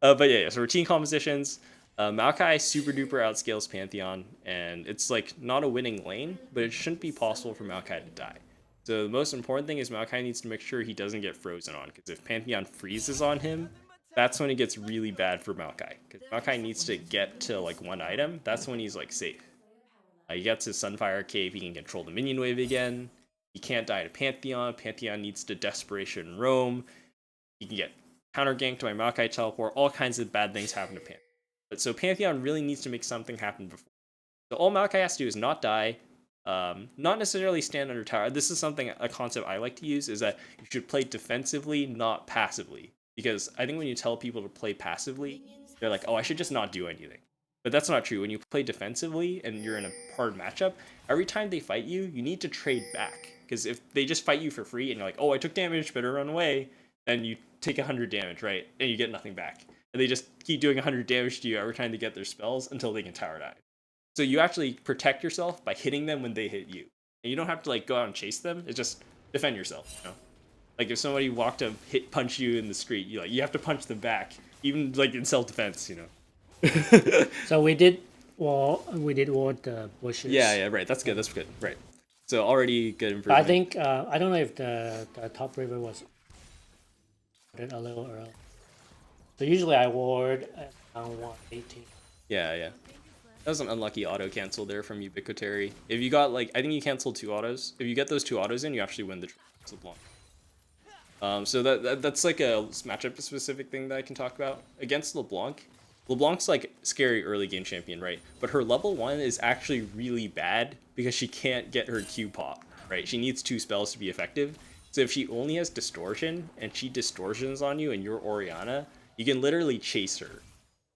But yeah, so routine compositions. Maokai super duper outscales Pantheon, and it's like not a winning lane, but it shouldn't be possible for Maokai to die. So the most important thing is Maokai needs to make sure he doesn't get frozen on, because if Pantheon freezes on him, that's when it gets really bad for Maokai. Because Maokai needs to get to like one item, that's when he's like safe. He gets his Sunfire Cave, he can control the minion wave again. He can't die to Pantheon. Pantheon needs to Desperation Roam. He can get counter ganked by Maokai teleport. All kinds of bad things happen to Pantheon. But so Pantheon really needs to make something happen before. So all Maokai has to do is not die, not necessarily stand under tower. This is a concept I like to use, is that you should play defensively, not passively. Because I think when you tell people to play passively, they're like, oh, I should just not do anything. But that's not true. When you play defensively and you're in a hard matchup, every time they fight you, you need to trade back. Because if they just fight you for free and you're like, oh, I took damage, better run away, then you take 100 damage, right? And you get nothing back. And they just keep doing 100 damage to you every time they get their spells until they can tower dive. So you actually protect yourself by hitting them when they hit you. And you don't have to like go out and chase them. It's just defend yourself, you know? Like if somebody walked to punch you in the street, you have to punch them back, even like in self-defense, you know. So we did ward the bushes. Yeah, right. That's good. Right. So already good improvement. I think I don't know if the top river was a little early. So usually I ward around 118. Yeah. That was an unlucky auto cancel there from Ubiquitary. If you got I think you canceled 2 autos. If you get those 2 autos in, you actually win the LeBlanc. So that's like a matchup specific thing that I can talk about against LeBlanc. LeBlanc's like scary early game champion, right? But her level 1 is actually really bad because she can't get her Q pop, right? She needs 2 spells to be effective. So if she only has distortion and she distortions on you and you're Orianna, you can literally chase her.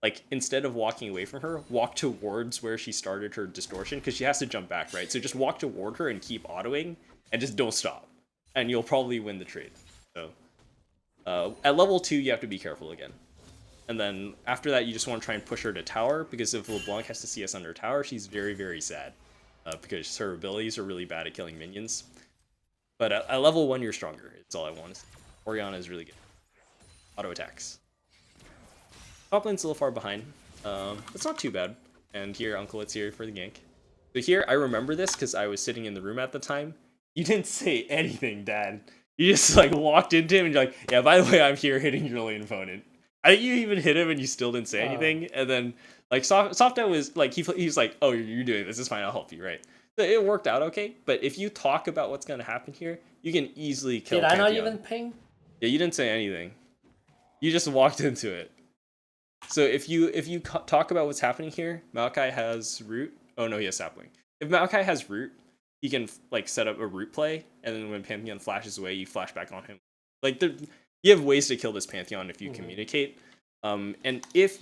Like instead of walking away from her, walk towards where she started her distortion, because she has to jump back, right? So just walk toward her and keep autoing and just don't stop. And you'll probably win the trade. So at level 2, you have to be careful again. And then after that, you just want to try and push her to tower, because if LeBlanc has to see us under tower, she's very, very sad. Because her abilities are really bad at killing minions. But at level 1, you're stronger. It's all I want to see. Orianna is really good. Auto attacks. Top lane's a little far behind. It's not too bad. And here, Uncle It's here for the gank. So here, I remember this because I was sitting in the room at the time. You didn't say anything, Dad. You just like walked into him and you're like, yeah, by the way, I'm here hitting your lane opponent. I think you even hit him and you still didn't say anything. And then like Softo was like, he was like, oh, you're doing this. It's fine. I'll help you, right? So it worked out okay. But if you talk about what's going to happen here, you can easily kill Did I not Pantheon. even ping? Yeah, you didn't say anything. You just walked into it. So if you talk about what's happening here, Maokai has root. Oh no, he has sapling. If Maokai has root, he can like set up a root play, and then when Pantheon flashes away, you flash back on him. Like you have ways to kill this Pantheon if you communicate. And if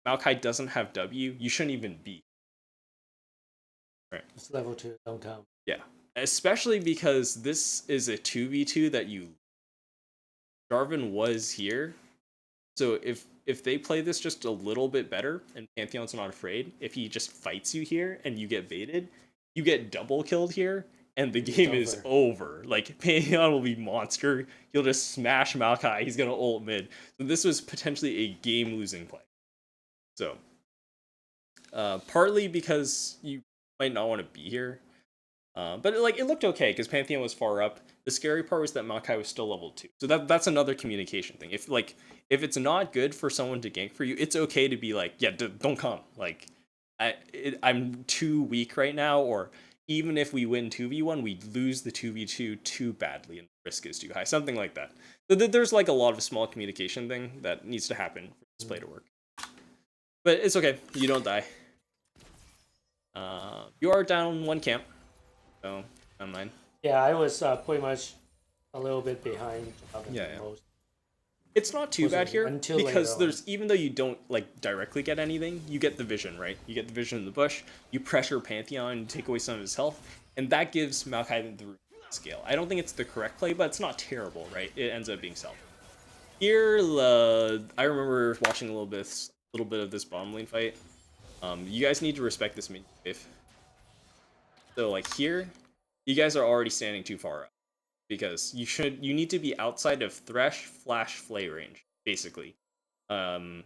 Maokai doesn't have W, you shouldn't even be. Right. It's level 2, don't count. Yeah. Especially because this is a 2v2 that Jarvan was here. So if they play this just a little bit better and Pantheon's not afraid, if he just fights you here and you get baited, you get double killed here and the game is over. Like Pantheon will be monster. He'll just smash Maokai. He's gonna ult mid. So this was potentially a game losing play. So partly because you might not want to be here. But like it looked okay because Pantheon was far up. The scary part was that Maokai was still level 2. So that's another communication thing. If it's not good for someone to gank for you, it's okay to be like, yeah, don't come. Like I'm too weak right now, or even if we win 2v1, we lose the 2v2 too badly and the risk is too high. Something like that. So there's like a lot of small communication thing that needs to happen for this play to work. But it's okay. You don't die. You are down 1 camp. So, I'm mine. Yeah, I was pretty much a little bit behind. Most. It's not too bad here because there's even though you don't like directly get anything, you get the vision, right? You get the vision in the bush. You pressure Pantheon and take away some of his health, and that gives Maokai the scale. I don't think it's the correct play, but it's not terrible, right? It ends up being self. Here, I remember watching a little bit of this bottom lane fight. You guys need to respect this minion wave. So like here, you guys are already standing too far up because you need to be outside of Thresh, Flash, Flay range, basically. And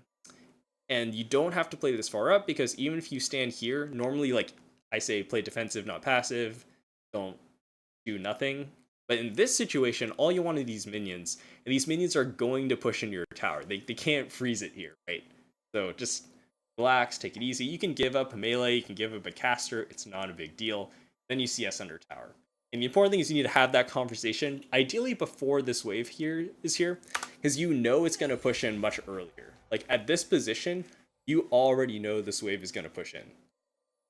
you don't have to play this far up because even if you stand here, normally like I say play defensive, not passive, don't do nothing. But in this situation, all you want are these minions, and these minions are going to push into your tower. They can't freeze it here, right? So just relax, take it easy. You can give up a melee, you can give up a caster, it's not a big deal. Then you CS under tower. And the important thing is you need to have that conversation, ideally before this wave is here, because you know it's going to push in much earlier. Like at this position, you already know this wave is going to push in.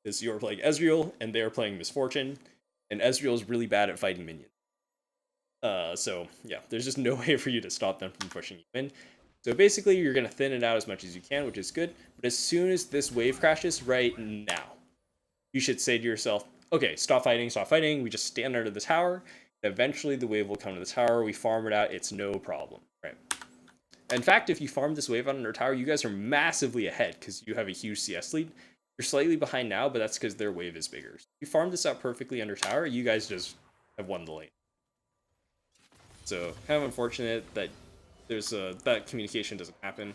Because you're playing Ezreal, and they're playing Misfortune, and Ezreal is really bad at fighting minions. So yeah, there's just no way for you to stop them from pushing you in. So basically, you're going to thin it out as much as you can, which is good. But as soon as this wave crashes right now, you should say to yourself, okay, stop fighting. We just stand under the tower. Eventually, the wave will come to the tower. We farm it out. It's no problem, right? In fact, if you farm this wave out under tower, you guys are massively ahead because you have a huge CS lead. You're slightly behind now, but that's because their wave is bigger. So if you farm this out perfectly under tower, you guys just have won the lane. So kind of unfortunate that there's that communication doesn't happen.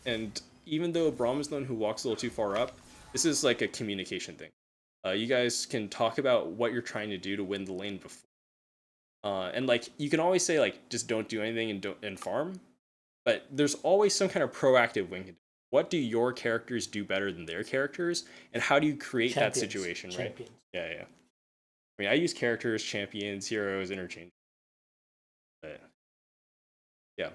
And even though Braum is the one who walks a little too far up, this is like a communication thing. You guys can talk about what you're trying to do to win the lane before. And like you can always say like just don't do anything and farm, but there's always some kind of proactive win. What do your characters do better than their characters, and how do you create that situation, right? Yeah. I mean, I use characters, champions, heroes, interchange. But yeah.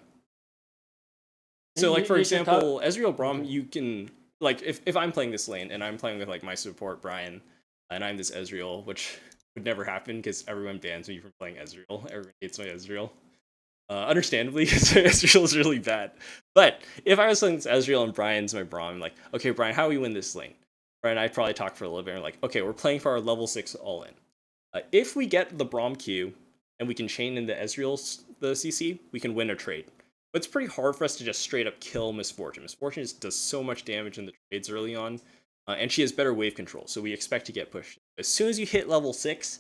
So like for example, Ezreal Braum, you can like if I'm playing this lane and I'm playing with like my support Brian, and I'm this Ezreal, which would never happen because everyone bans me from playing Ezreal. Everyone hates my Ezreal. Understandably, because Ezreal is really bad. But if I was playing this Ezreal and Brian's my Braum, I'm like, okay, Brian, how do we win this lane? Brian and I probably talk for a little bit. And like, okay, we're playing for our level 6 all in. If we get the Braum Q and we can chain into Ezreal's the CC, we can win a trade. But it's pretty hard for us to just straight up kill Misfortune. Misfortune just does so much damage in the trades early on, and she has better wave control, so we expect to get pushed. As soon as you hit level 6,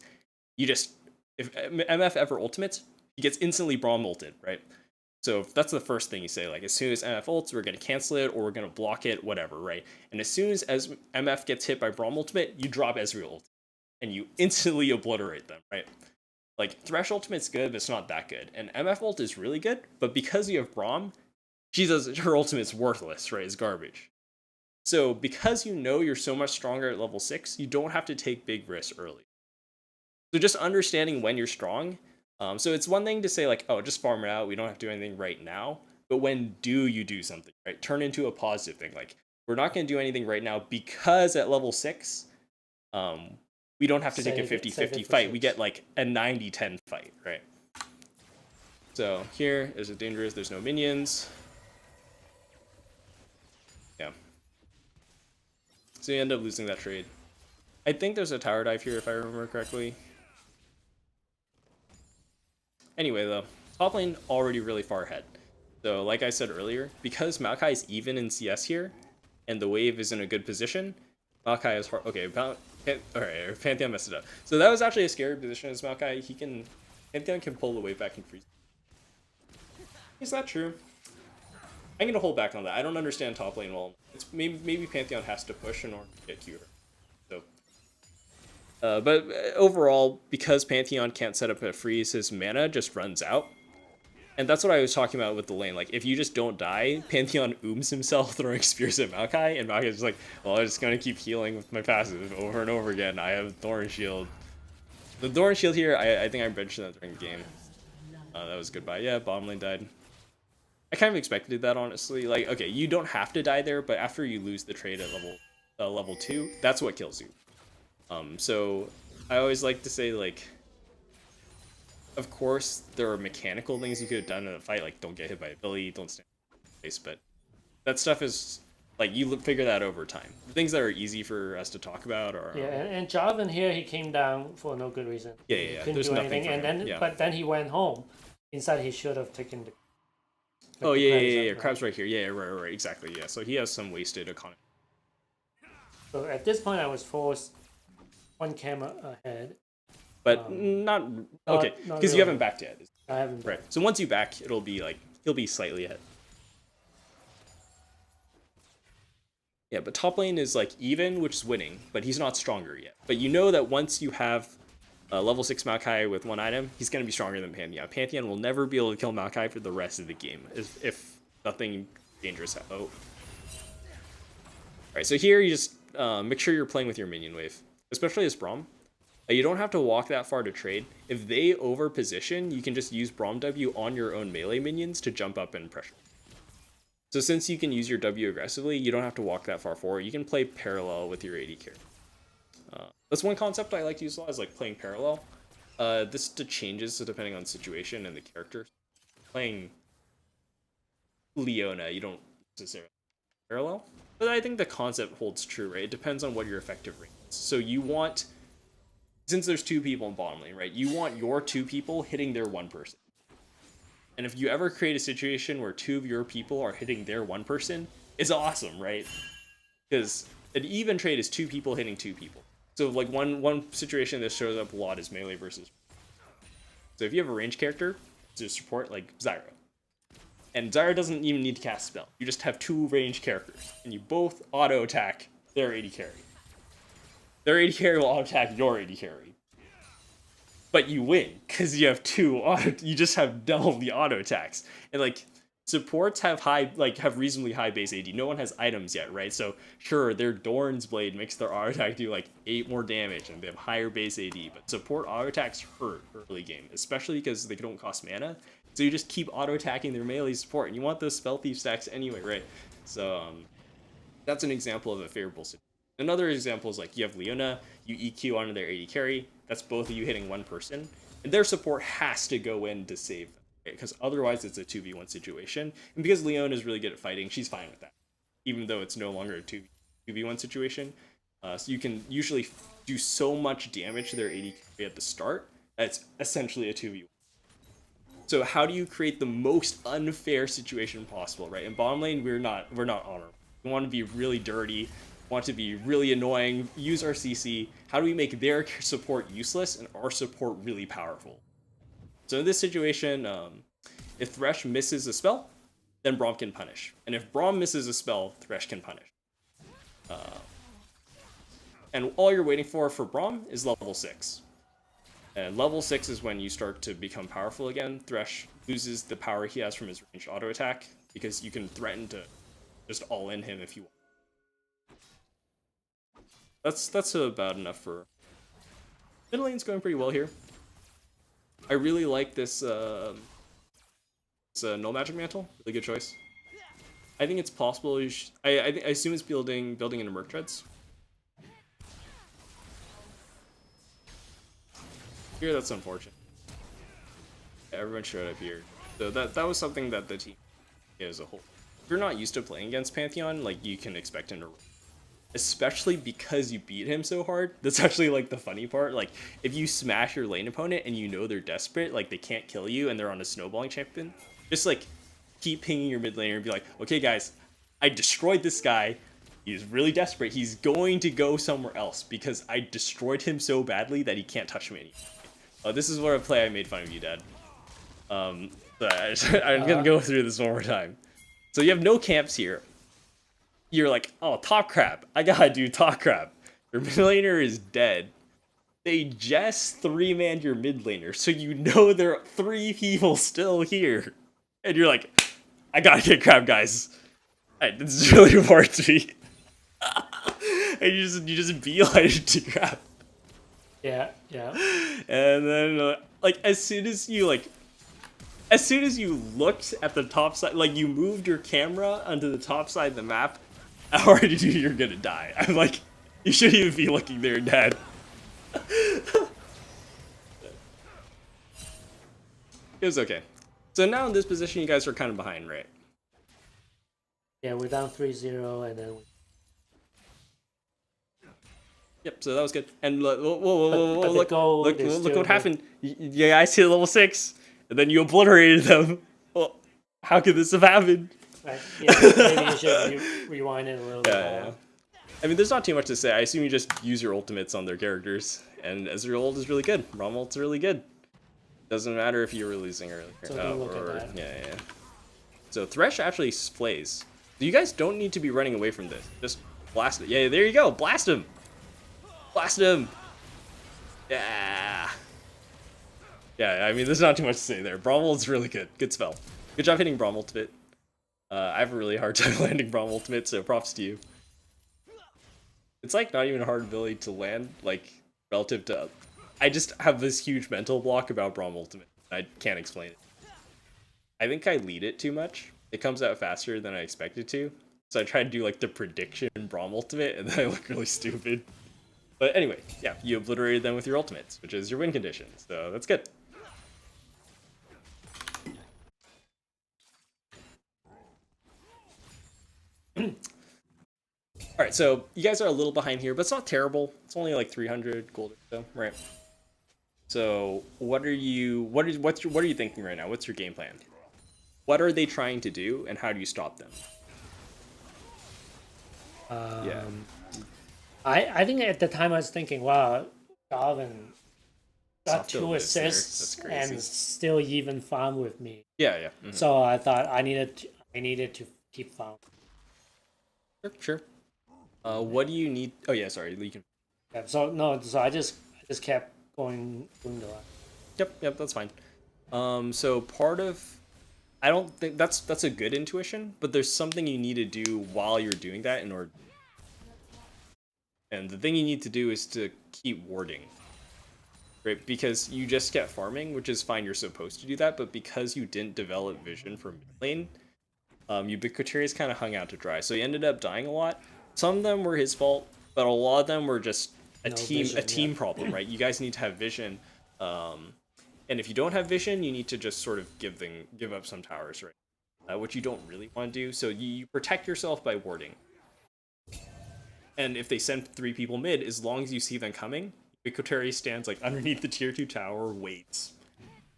you just, if MF ever ultimates, he gets instantly Braum ulted, right? So that's the first thing you say, like as soon as MF ults, we're going to cancel it, or we're going to block it, whatever, right? And as soon as MF gets hit by Braum ultimate, you drop Ezreal ult, and you instantly obliterate them, right? Like, Thresh ultimate's good, but it's not that good. And MF ult is really good, but because you have Braum, her ultimate's worthless, right? It's garbage. So, because you know you're so much stronger at level 6, you don't have to take big risks early. So just understanding when you're strong. So it's one thing to say, like, oh, just farm it out, we don't have to do anything right now. But when do you do something, right? Turn into a positive thing. Like, we're not going to do anything right now because at level 6, we don't have to take a Save 50-50 it for fight. We 6. get like a 90-10 fight, right? So here is it dangerous. There's no minions. Yeah. So you end up losing that trade. I think there's a tower dive here if I remember correctly. Anyway, though, top lane already really far ahead. So, like I said earlier, because Maokai is even in CS here, and the wave is in a good position, Maokai is hard. Okay, alright, Pantheon messed it up. So that was actually a scary position as Maokai. Pantheon can pull the wave back and freeze. Is that true? I'm gonna hold back on that. I don't understand top lane well. It's maybe Pantheon has to push in order to get cuter. So. But overall, because Pantheon can't set up a freeze, his mana just runs out. And that's what I was talking about with the lane. Like, if you just don't die, Pantheon ooms himself throwing spears at Maokai, and Maokai's just like, well, I'm just gonna keep healing with my passive over and over again. I have Thorn Shield. The Thorn Shield here, I think I mentioned that during the game. That was goodbye. Yeah, bottom lane died. I kind of expected that, honestly. Like, okay, you don't have to die there, but after you lose the trade at level 2, that's what kills you. So I always like to say, like, of course there are mechanical things you could have done in a fight, like don't get hit by a ability, don't stand in place, but that stuff is like you figure that over time. The things that are easy for us to talk about are Yeah, and Jarvan here, he came down for no good reason. Yeah. He couldn't There's do nothing anything, for and him. then Yeah. but then he went home. Instead, he should have taken the. Oh the yeah. crabs up, Crab's right here. Yeah, right, exactly. Yeah, so he has some wasted economy. So at this point, I was forced one camera ahead. But not okay, because really. you haven't backed yet. I haven't. Right. So once you back, it'll be like he'll be slightly ahead. Yeah, but top lane is like even, which is winning, but he's not stronger yet. But you know that once you have level 6 Maokai with one item, he's going to be stronger than Pantheon. Pantheon will never be able to kill Maokai for the rest of the game if nothing dangerous happens. Oh. Alright, so here you just make sure you're playing with your minion wave, especially as Braum. You don't have to walk that far to trade. If they over position, you can just use Braum W on your own melee minions to jump up and pressure. So since you can use your W aggressively, you don't have to walk that far forward. You can play parallel with your AD carry. That's one concept I like to use a lot, is like playing parallel. This changes depending on situation and the character. Playing Leona, you don't necessarily parallel, but I think the concept holds true, right? It depends on what your effective range is. So you want, since there's 2 people in bottom lane, right? You want your 2 people hitting their 1 person. And if you ever create a situation where 2 of your people are hitting their 1 person, it's awesome, right? Because an even trade is 2 people hitting 2 people. So like one situation that shows up a lot is melee versus. So if you have a range character to support like Zyra, and Zyra doesn't even need to cast a spell, you just have 2 range characters, and you both auto attack their AD carry. Their AD carry will auto attack your AD carry, but you win because you have 2 auto. You just have double the auto attacks, and like supports have reasonably high base AD. No one has items yet, right? So sure, their Dorn's Blade makes their auto attack do like 8 more damage, and they have higher base AD. But support auto attacks hurt early game, especially because they don't cost mana. So you just keep auto attacking their melee support, and you want those spell thief stacks anyway, right? So that's an example of a favorable situation. Another example is like you have Leona, you EQ onto their AD carry. That's both of you hitting 1 person, and their support has to go in to save them, because otherwise it's a 2v1 situation. And because Leona is really good at fighting, she's fine with that, even though it's no longer a 2v1 situation. So you can usually do so much damage to their AD carry at the start that it's essentially a 2v1. So how do you create the most unfair situation possible, right? In bottom lane, we're not honorable. We want to be really dirty, want to be really annoying, use our CC. How do we make their support useless and our support really powerful? So in this situation, if Thresh misses a spell, then Braum can punish. And if Braum misses a spell, Thresh can punish. And all you're waiting for Braum is level 6. And level 6 is when you start to become powerful again. Thresh loses the power he has from his ranged auto attack, because you can threaten to just all-in him if you want. That's about enough for... Mid lane's going pretty well here. I really like this No Magic Mantle. Really good choice. I think it's possible. I assume it's building into Merc Treads. Here, that's unfortunate. Everyone showed up here. So that was something that the team as a whole. If you're not used to playing against Pantheon, like you can expect him to, especially because you beat him so hard. That's actually like the funny part. Like if you smash your lane opponent and you know they're desperate, like they can't kill you and they're on a snowballing champion, just like keep pinging your mid laner and be like, okay guys, I destroyed this guy. He's really desperate. He's going to go somewhere else because I destroyed him so badly that he can't touch me anymore. This is what a play I made fun of you, Dad. I'm gonna go through this one more time. So you have no camps here. You're like, oh, top crap. I gotta do top crap. Your mid laner is dead. They just 3-manned your mid laner, so you know there are 3 people still here. And you're like, I gotta get crap, guys. This is really important to me. And you just beeline to crap. Yeah. And then like as soon as you looked at the top side, like you moved your camera onto the top side of the map, I already knew you're gonna die. I'm like, you shouldn't even be looking there, Dad. It was okay. So now in this position, you guys are kind of behind, right? Yeah, we're down 3-0, and then. Yep. So that was good. And whoa, But look what happened. You guys hit level 6, and then you obliterated them. Well, how could this have happened? Right. Yeah, maybe you should rewind it a little bit more. Yeah. I mean, there's not too much to say. I assume you just use your ultimates on their characters, and Ezreal ult is really good. Rom ult's really good. Doesn't matter if you were losing earlier. So don't look at that. Yeah. So Thresh actually plays. You guys don't need to be running away from this. Just blast it. Yeah, there you go. Blast him. Blast him. Yeah. Yeah, I mean, there's not too much to say there. Braum ult's really good. Good spell. Good job hitting Braum ultimate. I have a really hard time landing Braum ultimate, so props to you. It's like not even a hard ability to land, like relative to. I just have this huge mental block about Braum ultimate. I can't explain it. I think I lead it too much. It comes out faster than I expect it to. So I try to do like the prediction Braum ultimate, and then I look really stupid. But anyway, yeah, you obliterated them with your ultimates, which is your win condition. So that's good. Alright, so you guys are a little behind here, but it's not terrible. It's only like 300 gold or so, right? So what are you thinking right now? What's your game plan? What are they trying to do, and how do you stop them? Yeah. I think at the time I was thinking, wow, Darwin got 2 assists and still even farm with me. Yeah. Mm-hmm. So I thought I needed to keep farming. Sure. What do you need? Oh yeah, sorry. You can. Yeah, so I just kept going the line. Yep, that's fine. So part of, I don't think that's a good intuition, but there's something you need to do while you're doing that in order. And the thing you need to do is to keep warding, right? Because you just get farming, which is fine. You're supposed to do that, but because you didn't develop vision for mid lane, Ubiquitarius kind of hung out to dry. So he ended up dying a lot. Some of them were his fault, but a lot of them were just a team problem, right? You guys need to have vision. And if you don't have vision, you need to just sort of give up some towers, right? Which you don't really want to do. So you protect yourself by warding. And if they send 3 people mid, as long as you see them coming, Ubiquitarius stands like underneath the tier 2 tower, waits.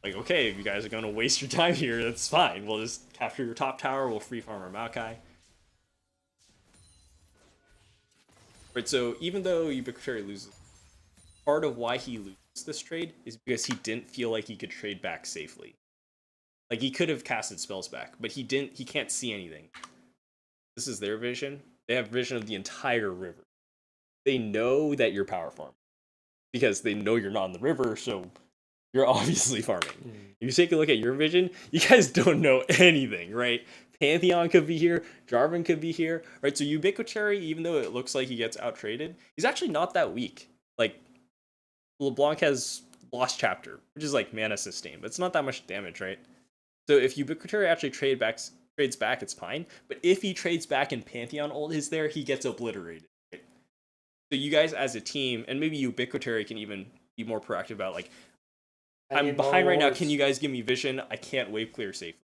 Like, okay, if you guys are going to waste your time here, that's fine. We'll just capture your top tower, we'll free farm our Maokai. Right, so even though Ubiquitarius loses, part of why he loses this trade is because he didn't feel like he could trade back safely. Like, he could have casted spells back, but he can't see anything. This is their vision. They have vision of the entire river. They know that you're power farming because they know you're not in the river, so you're obviously farming. If you take a look at your vision, you guys don't know anything, right? Pantheon could be here, Jarvan could be here, right? So Ubiquitary, even though it looks like he gets out-traded, he's actually not that weak. Like, LeBlanc has Lost Chapter, which is like mana sustain, but it's not that much damage, right? So if Ubiquitary actually trades back, it's fine. But if he trades back and Pantheon ult is there, he gets obliterated. Right? So you guys as a team, and maybe Ubiquitary can even be more proactive about like, I'm need more behind right now. wards. Can you guys give me vision? I can't wave clear safely.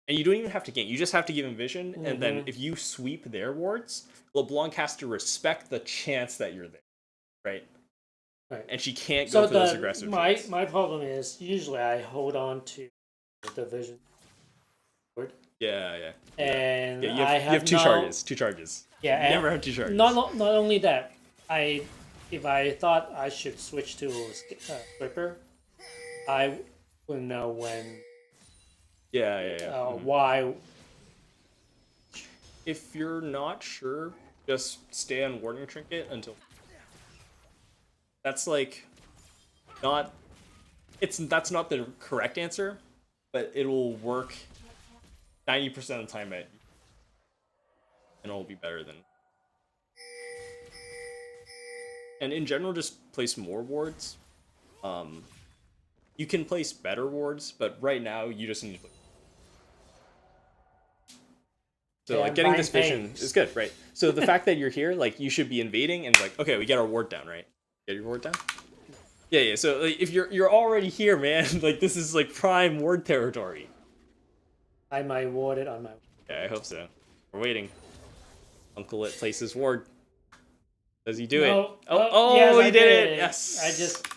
And you don't even have to gank. You just have to give him vision, and then if you sweep their wards, LeBlanc has to respect the chance that you're there, right? Right. And she can't So go for those aggressive my shots. my problem is usually I hold on to the vision ward, Yeah. and Yeah, I you have two now, charges. Two charges. Yeah, You and never have two charges. not only that, if I thought I should switch to Flipper, I would know when Yeah. why. If you're not sure, just stay on Warning Trinket until. That's like not. That's not the correct answer, but it will work 90% of the time and it'll be better than. And in general, just place more wards. You can place better wards, but right now you just need to play. So Yeah, like I'm getting buying this vision paints. is good, right? So the fact that you're here, like you should be invading and like, okay, we get our ward down, right? Get your ward down. Yeah. So like, if you're already here, man, like this is like prime ward territory. I might ward it on my. Yeah, I hope so. We're waiting. Uncle It places ward. Does he do it? No. Oh, Yes, he I did it! Yes.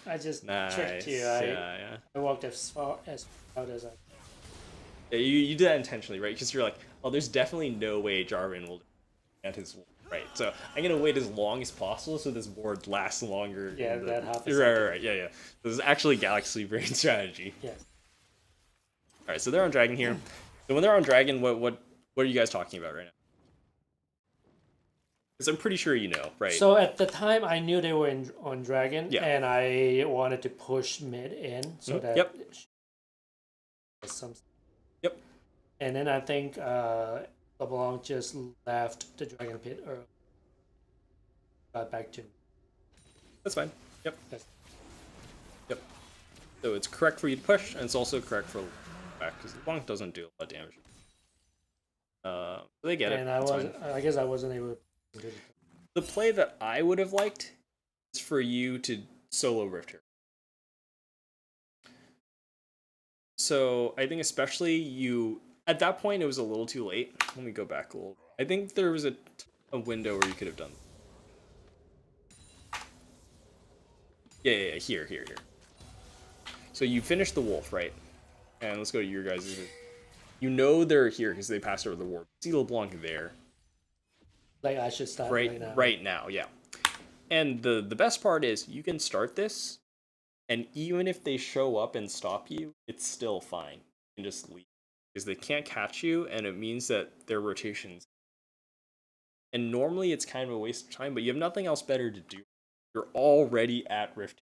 I just Nice. tricked you. Yeah. I walked as out as I. Yeah, you did that intentionally, right? Because you're like, oh, there's definitely no way Jarvan will get his ward, right? So I'm gonna wait as long as possible so this board lasts longer. Yeah, that half a Right. Yeah. This is actually Galaxy Brain strategy. Yes. All right, so they're on Dragon here. So when they're on Dragon, what are you guys talking about right now? Because I'm pretty sure you know, right? So at the time, I knew they were on Dragon, Yeah. and I wanted to push mid in so that Yep. some. Yep. And then I think LeBlanc just left the Dragon Pit early. Got back to. That's fine. Yep. That's- Yep. So it's correct for you to push, and it's also correct for back because LeBlanc doesn't do a lot of damage. They get And it. I That's was, fine. I guess I wasn't able. To The play that I would have liked is for you to solo Rift here. So I think especially you at that point it was a little too late. Let me go back a little. I think there was a window where you could have done. Yeah. Here. So you finish the wolf, right? And let's go to your guys'. You know they're here because they passed over the ward. See LeBlanc there. Like I should start right now. Right now, yeah. And the best part is you can start this, and even if they show up and stop you, it's still fine. You can just leave because they can't catch you, and it means that their rotations. And normally it's kind of a waste of time, but you have nothing else better to do. You're already at Rift.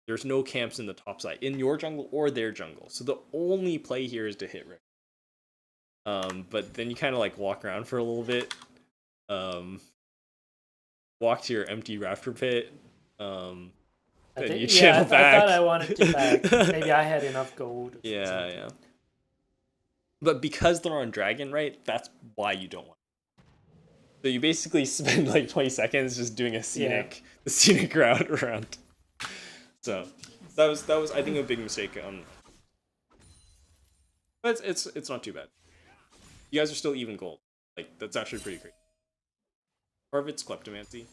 There's no camps in the top side in your jungle or their jungle, so the only play here is to hit Rift. But then you kind of like walk around for a little bit. Walk to your empty rafter pit. And you channel back. I thought I wanted to back. Maybe I had enough gold. Yeah. But because they're on Dragon, right? That's why you don't want. So you basically spend like 20 seconds just doing a scenic route around. So that was I think a big mistake. But it's not too bad. You guys are still even gold. Like that's actually pretty great. Or if it's kleptomancy.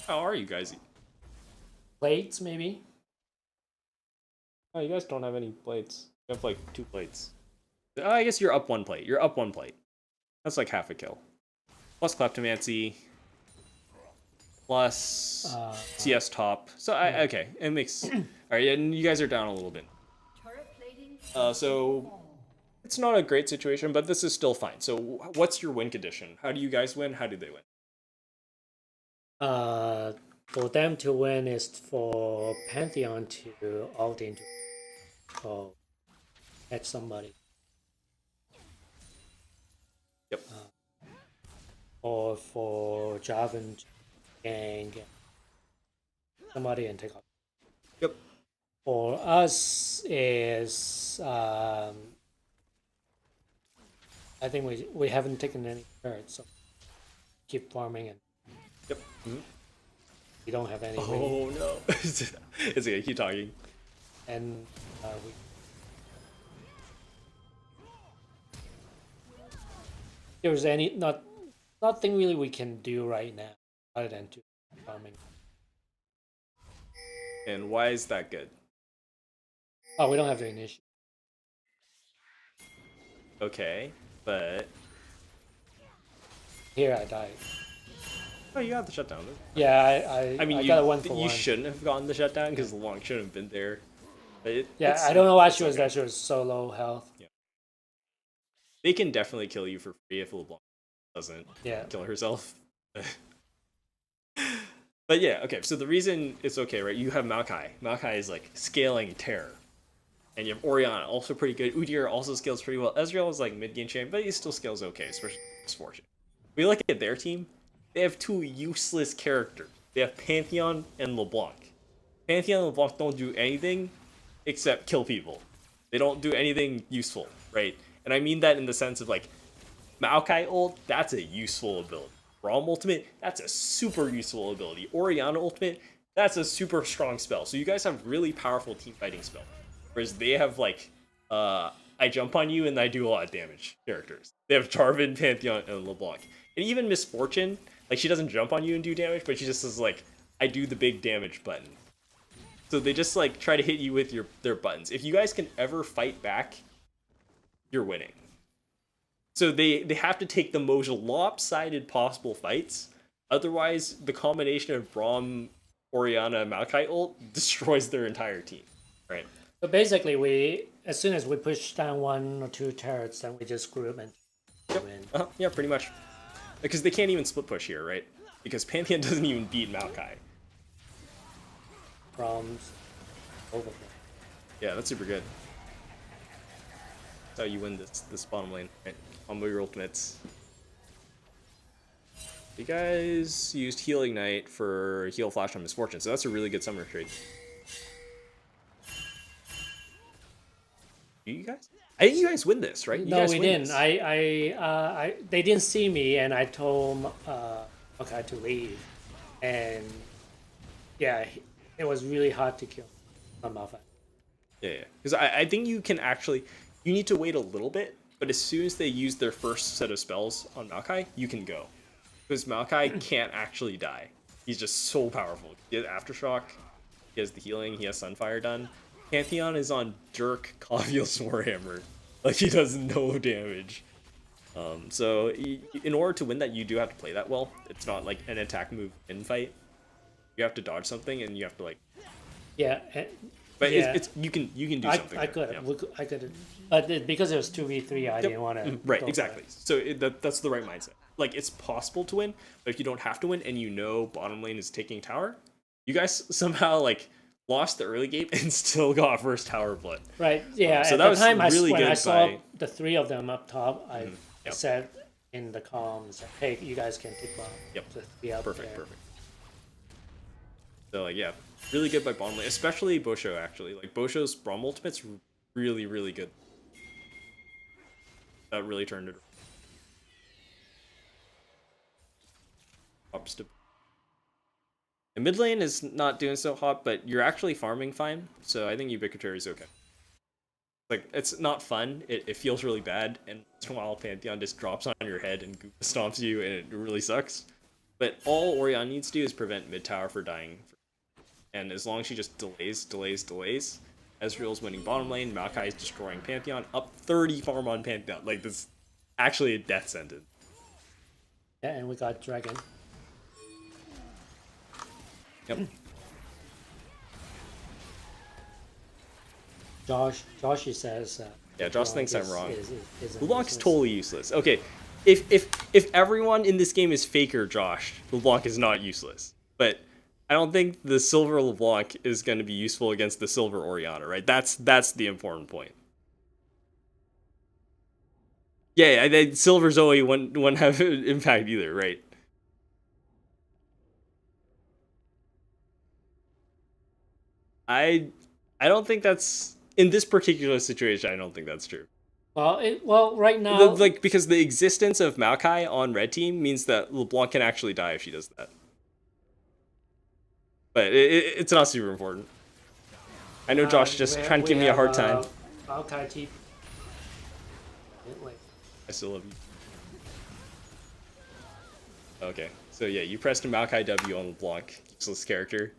How are you guys? Plates, maybe. Oh, you guys don't have any plates. You have like 2 plates. Oh, I guess you're up 1 plate. You're up 1 plate. That's like half a kill. Plus kleptomancy. Plus CS top. So okay, it makes. All right, and you guys are down a little bit. So it's not a great situation, but this is still fine. So what's your win condition? How do you guys win? How do they win? For them to win is for Pantheon to ult into or catch somebody. Yep. Or for Jarvan to gang somebody and take off. Yep. For us is I think we haven't taken any cards, so keep farming and Yep. We don't have any lane. Oh no. It's okay, keep talking. And we there's nothing really we can do right now other than to farming. And why is that good? Oh, we don't have the initiative. Okay, but Here I died. oh, you got the shutdown. Yeah, I mean, I got a 1 for you 1. shouldn't have gotten the shutdown because LeBlanc shouldn't have been there. But Yeah, it's, I don't know why it's she was okay. there. She was so low health. Yeah. They can definitely kill you for free if LeBlanc doesn't Yeah. kill herself. But yeah, okay. So the reason it's okay, right? You have Maokai. Maokai is like scaling terror, and you have Oriana, also pretty good. Udyr also scales pretty well. Ezreal is like mid game champ, but he still scales okay, especially Misfortune. We look at their team. They have two useless characters. They have Pantheon and LeBlanc. Pantheon and LeBlanc don't do anything except kill people. They don't do anything useful, right? And I mean that in the sense of like Maokai ult, that's a useful ability. Braum ultimate, that's a super useful ability. Oriana ultimate, that's a super strong spell. So you guys have really powerful team fighting spells. Whereas they have like I jump on you and I do a lot of damage characters. They have Jarvan, Pantheon, and LeBlanc. And even Misfortune, like she doesn't jump on you and do damage, but she just is like, I do the big damage button. So they just like try to hit you with their buttons. If you guys can ever fight back, you're winning. So they have to take the most lopsided possible fights. Otherwise, the combination of Braum, Oriana, and Maokai ult destroys their entire team. Right? So basically, as soon as we push down 1 or 2 turrets, then we just group and win. Yeah, pretty much. Because they can't even split push here, right? Because Pantheon doesn't even beat Maokai. From over. Yeah, that's super good. That's how you win this bottom lane, right? Combo your ultimates. You guys used Heal Ignite for Heal Flash on Misfortune, so that's a really good summoner trade. You guys? I think you guys win this, right? You No, guys we win didn't. this. They didn't see me, and I told okay to leave, and yeah, it was really hard to kill on Malphite. Yeah. Because I think you can actually, you need to wait a little bit, but as soon as they use their first set of spells on Maokai, you can go. Because Maokai can't actually die. He's just so powerful. He has Aftershock, he has the healing, he has Sunfire done. Pantheon is on Dirk, Caulfield's Warhammer. Like, he does no damage. So, in order to win that, you do have to play that well. It's not like an attack move in fight. You have to dodge something, and you have to, like... Yeah, But yeah. it's you can do something. I could, yeah. I could, but because it was 2v3, I didn't want to. Right, exactly. So that's the right mindset. Like, it's possible to win, but if you don't have to win and you know bottom lane is taking tower, you guys somehow like lost the early game and still got first tower blood. Right. Yeah. So at that the was time, really when good I saw by- the 3 of them up top, I Yep. said in the comms, "Hey, you guys can take bomb." Yep. To be up Perfect, there. perfect. So like yeah, really good by bottom lane, especially Bosho actually. Like Bosho's Braum ultimate's really, really good. That really turned it. Ups to. And mid lane is not doing so hot, but you're actually farming fine, so I think Ubiquitary is okay. Like, it's not fun, it feels really bad, and once in a while Pantheon just drops on your head and stomps you, and it really sucks. But all Orion needs to do is prevent mid tower from dying. And as long as she just delays, Ezreal's winning bottom lane, Maokai is destroying Pantheon, up 30 farm on Pantheon. Like, this actually a death sentence. Yeah, and we got dragon. Yep. Josh, he says. Yeah, Josh LeBlanc thinks I'm wrong. is LeBlanc's useless. totally useless. Okay, if everyone in this game is Faker Josh, LeBlanc is not useless. But I don't think the Silver LeBlanc is going to be useful against the Silver Oriana, right? That's the important point. Yeah, Silver Zoe wouldn't have impact either, right? I don't think that's in this particular situation. I don't think that's true. Well, right now, Like, because the existence of Maokai on red team means that LeBlanc can actually die if she does that. but it's not super important. I know Josh just trying to give me a hard time. Maokai TP. I still love you. Okay, so yeah, you pressed a Maokai W on LeBlanc, useless character.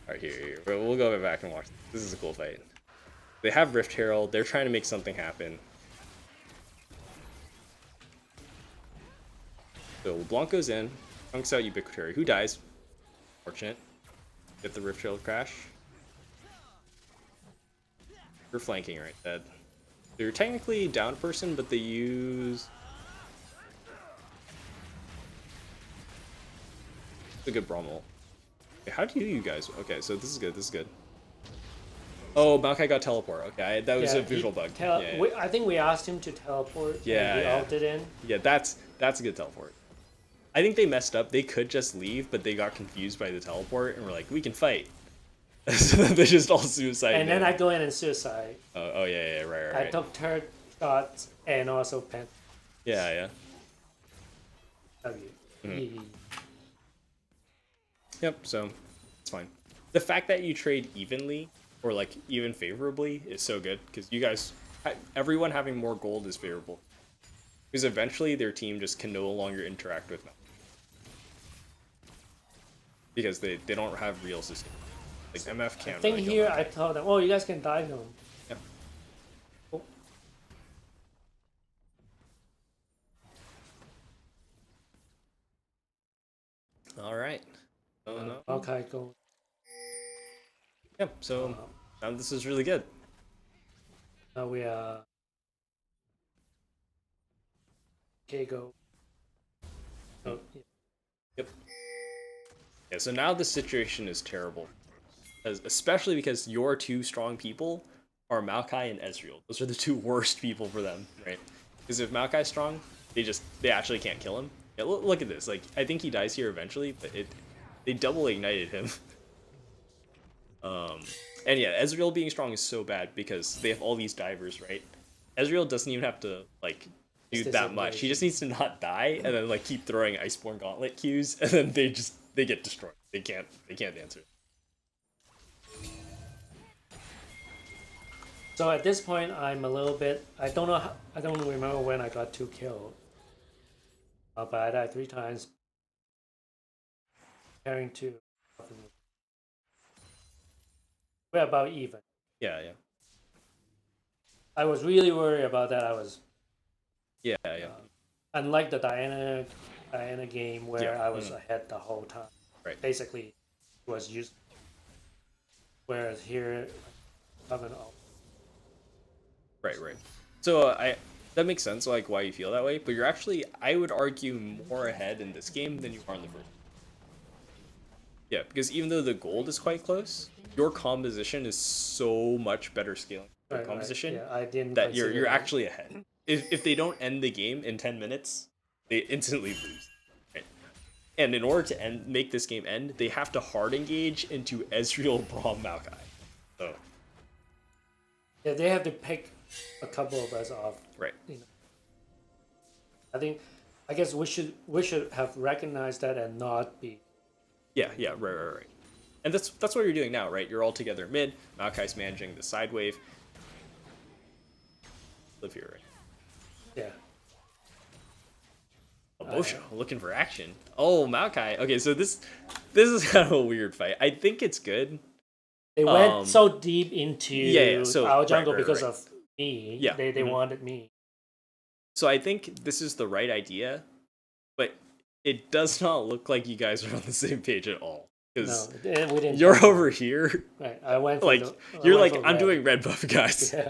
Alright, here. We'll go back and watch. This is a cool fight. They have Rift Herald. They're trying to make something happen. So LeBlanc goes in, chunks out Ubiquitary, who dies. Fortunate. Get the Rift Herald crash. You're flanking right, dead. They're technically down person, but they use... It's a good Brummel. Okay, how do you guys... Okay, so this is good, this is good. Oh, Maokai got teleport. Okay, that was a visual bug. I think we asked him to teleport. Yeah, and he ulted in. Yeah, that's a good teleport. I think they messed up. They could just leave, but they got confused by the teleport and were like, "We can fight." So they just all suicide. And then I go in and suicide. Oh yeah, right. I took third shots and also pen. Yeah. W. Mm-hmm. Yep. So it's fine. The fact that you trade evenly or like even favorably is so good because you guys, everyone having more gold is favorable. Because eventually their team just can no longer interact with them. Because they don't have real systems. Like MF can't. I think really here I told them, oh, you guys can dive them. Yep. Cool. All right. No. Okay, go. Yep. So now this is really good. Now we are. Okay, go. Oh, yeah. Yep. Yeah. So now the situation is terrible. Especially because your two strong people are Maokai and Ezreal. Those are the two worst people for them, right? Because if Maokai's strong, they actually can't kill him. Yeah, look at this. Like I think he dies here eventually, but they double ignited him. And yeah, Ezreal being strong is so bad because they have all these divers, right? Ezreal doesn't even have to like do that much. He just needs to not die and then like keep throwing Iceborne Gauntlet Qs, and then they get destroyed. They can't answer. So at this point, I'm a little bit. I don't know. I don't remember when I got 2 killed. But I died 3 times. Comparing to. We're about even. Yeah. I was really worried about that. I was. Yeah. Unlike the Diana game where I was ahead the whole time. Right. Basically, it was used. Whereas here, I'm Right. So that makes sense, like why you feel that way. But you're actually, I would argue, more ahead in this game than you are in the first. Yeah, because even though the gold is quite close, your composition is so much better scaling. Composition Yeah, I didn't. That you're actually ahead. If they don't end the game in 10 minutes, they instantly lose. Right? And in order to make this game end, they have to hard engage into Ezreal, Braum, Maokai. So. Yeah, they have to pick a couple of us off. Right. You know. I guess we should have recognized that and not be. Yeah, right. And that's what you're doing now, right? You're all together mid. Maokai's managing the side wave. Live here, right? Yeah. Emotional, looking for action. Oh, Maokai. Okay, so this is kind of a weird fight. I think it's good. They went so deep into so, our jungle because right. of me. Yeah. They wanted me. So I think this is the right idea, but it does not look like you guys are on the same page at all. Because we didn't. You're over here. Right. I went like you're like I'm doing red buff, guys. Yeah.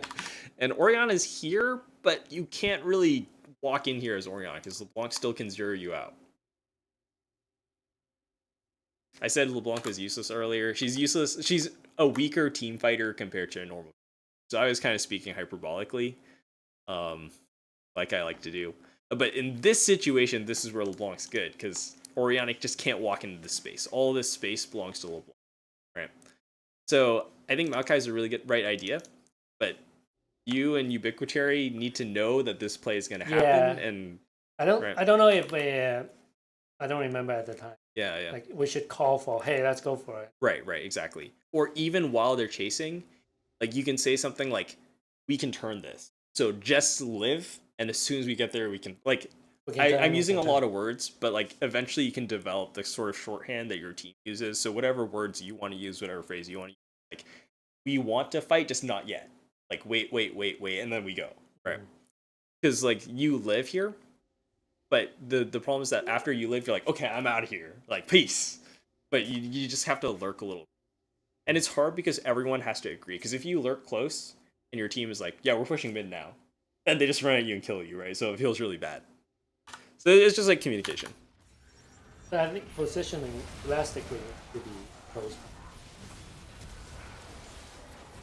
And Orianna is here, but you can't really walk in here as Orianna because LeBlanc still can zero you out. I said LeBlanc was useless earlier. She's useless. She's a weaker team fighter compared to a normal. So I was kind of speaking hyperbolically, like I like to do. But in this situation, this is where LeBlanc's good because Orianna just can't walk into this space. All this space belongs to LeBlanc, right? So I think Maokai is a really good right idea, but you and Ubiquitary need to know that this play is going to happen. Yeah. And I don't know if I don't remember at the time. Yeah, yeah. Like we should call for, hey, let's go for it. Right, right, exactly. Or even while they're chasing, like you can say something like, "We can turn this." So just live, and as soon as we get there, we can like. We can turn, I'm we using can a turn. lot of words, but like eventually you can develop the sort of shorthand that your team uses. So whatever words you want to use, whatever phrase you want to use, like we want to fight, just not yet. Like wait, wait, wait, wait, and then we go. Right. Because like you live here, but the problem is that after you live, you're like, okay, I'm out of here. Like peace. But you just have to lurk a little. And it's hard because everyone has to agree. Because if you lurk close and your team is like, yeah, we're pushing mid now, then they just run at you and kill you, right? So it feels really bad. So it's just like communication. But I think positioning drastically to be close.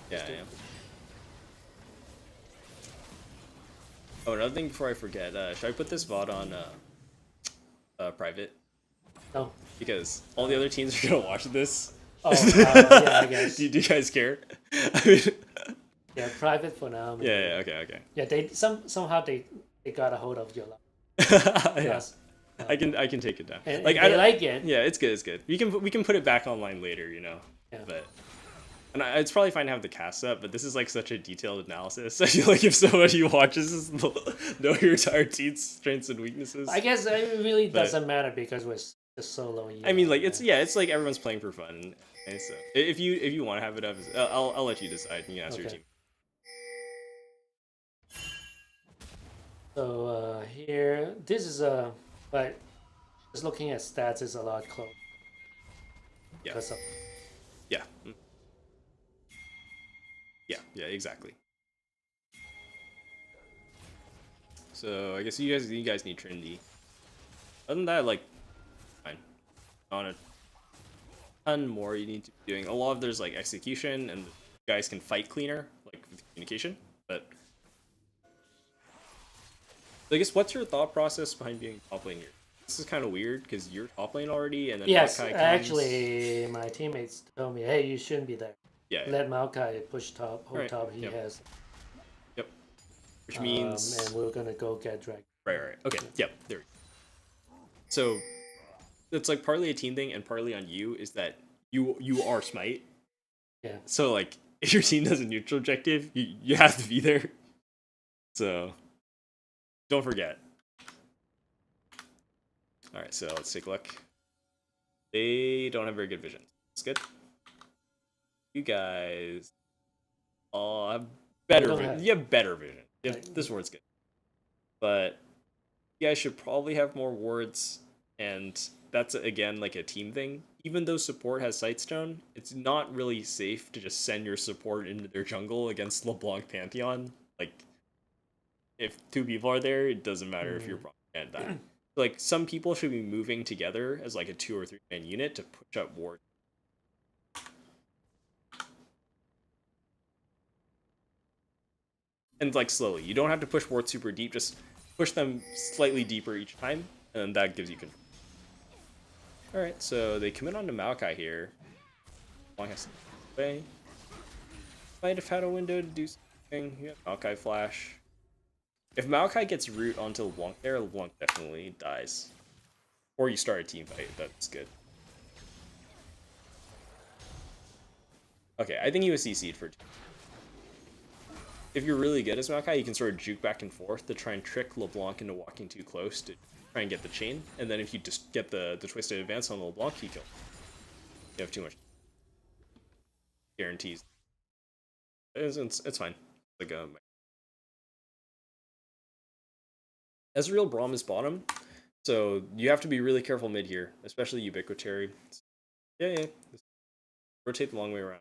Yeah, yeah. Oh, another thing before I forget, should I put this VOD on private? No. Because all the other teams are gonna watch this. Oh, yeah, I guess. Do you guys care? I mean, Yeah, private for now. Maybe. yeah, okay, okay. Yeah, they somehow they got a hold of your life. Yeah. Yes. I can take it down. And Like they I like it. Yeah, it's good. It's good. We can put it back online later, you know. Yeah. But it's probably fine to have the cast up, but this is like such a detailed analysis. I feel like if somebody watches this, they'll know your entire team's strengths and weaknesses. I guess it really doesn't matter because we're just solo. I mean, like it's like everyone's playing for fun. And so if you want to have it up, I'll let you decide. You can ask your team. So here, this is but just looking at stats is a lot closer. Yeah. Yeah. Yeah, exactly. So I guess you guys need Trinity. Other than that, like, fine. On a ton more you need to be doing. A lot of there's like execution, and you guys can fight cleaner, like with communication. But I guess what's your thought process behind being top lane here? This is kind of weird because you're top lane already, and then yes, Maokai comes. actually, my teammates told me, "Hey, you shouldn't be there. Yeah. Let Maokai push top, whole Right, top. He yep. has." Yep. Which means. And we're gonna go get dragged. Right. Okay. Yep. There. We go. So it's like partly a team thing and partly on you is that you are Smite. Yeah. So like if your team does a neutral objective, you have to be there. So don't forget. All right. So let's take a look. They don't have very good vision. It's good. You guys all have better vision. You have better vision. This word's good. But you guys should probably have more wards, and that's again like a team thing. Even though support has Sightstone, it's not really safe to just send your support into their jungle against LeBlanc Pantheon. Like, if two people are there, it doesn't matter if you're wrong and that. Like, some people should be moving together as like a 2 or 3 man unit to push up wards. And like slowly, you don't have to push wards super deep. Just push them slightly deeper each time, and that gives you control. All right, so they commit onto Maokai here. Long has to away. Might have had a window to do something. You have Maokai flash. If Maokai gets root onto LeBlanc there, LeBlanc definitely dies. Or you start a team fight. That's good. Okay, I think he was CC'd for 2. If you're really good as Maokai, you can sort of juke back and forth to try and trick LeBlanc into walking too close to try and get the chain. And then if you just get the twisted advance on LeBlanc, you kill. You have too much guarantees. It's fine. Like Ezreal Braum is bottom, so you have to be really careful mid here, especially Ubiquitary. Yeah. Rotate the long way around.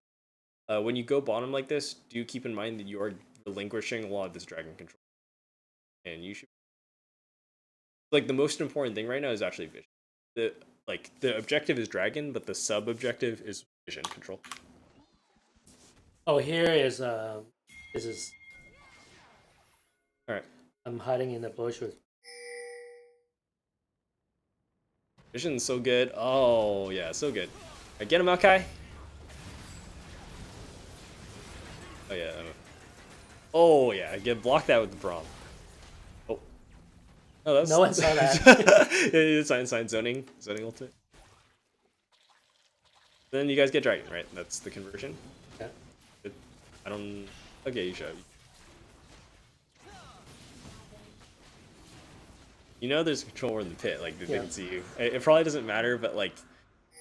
When you go bottom like this, do keep in mind that you are relinquishing a lot of this dragon control. And you should... Like, the most important thing right now is actually vision. The objective is dragon, but the sub-objective is vision control. Oh, here is this is... Alright. I'm hiding in the bush with... Vision's so good. Oh, yeah, so good. Alright, get him, Maokai. Oh, yeah. Oh, yeah. Block that with the Braum. Oh, that's... No one saw that. It's sign zoning ultimate. Then you guys get dragon, right? That's the conversion. Yeah. I don't. Okay, you should. You know, there's a controller in the pit. Like they Yeah. can see you. It probably doesn't matter, but like,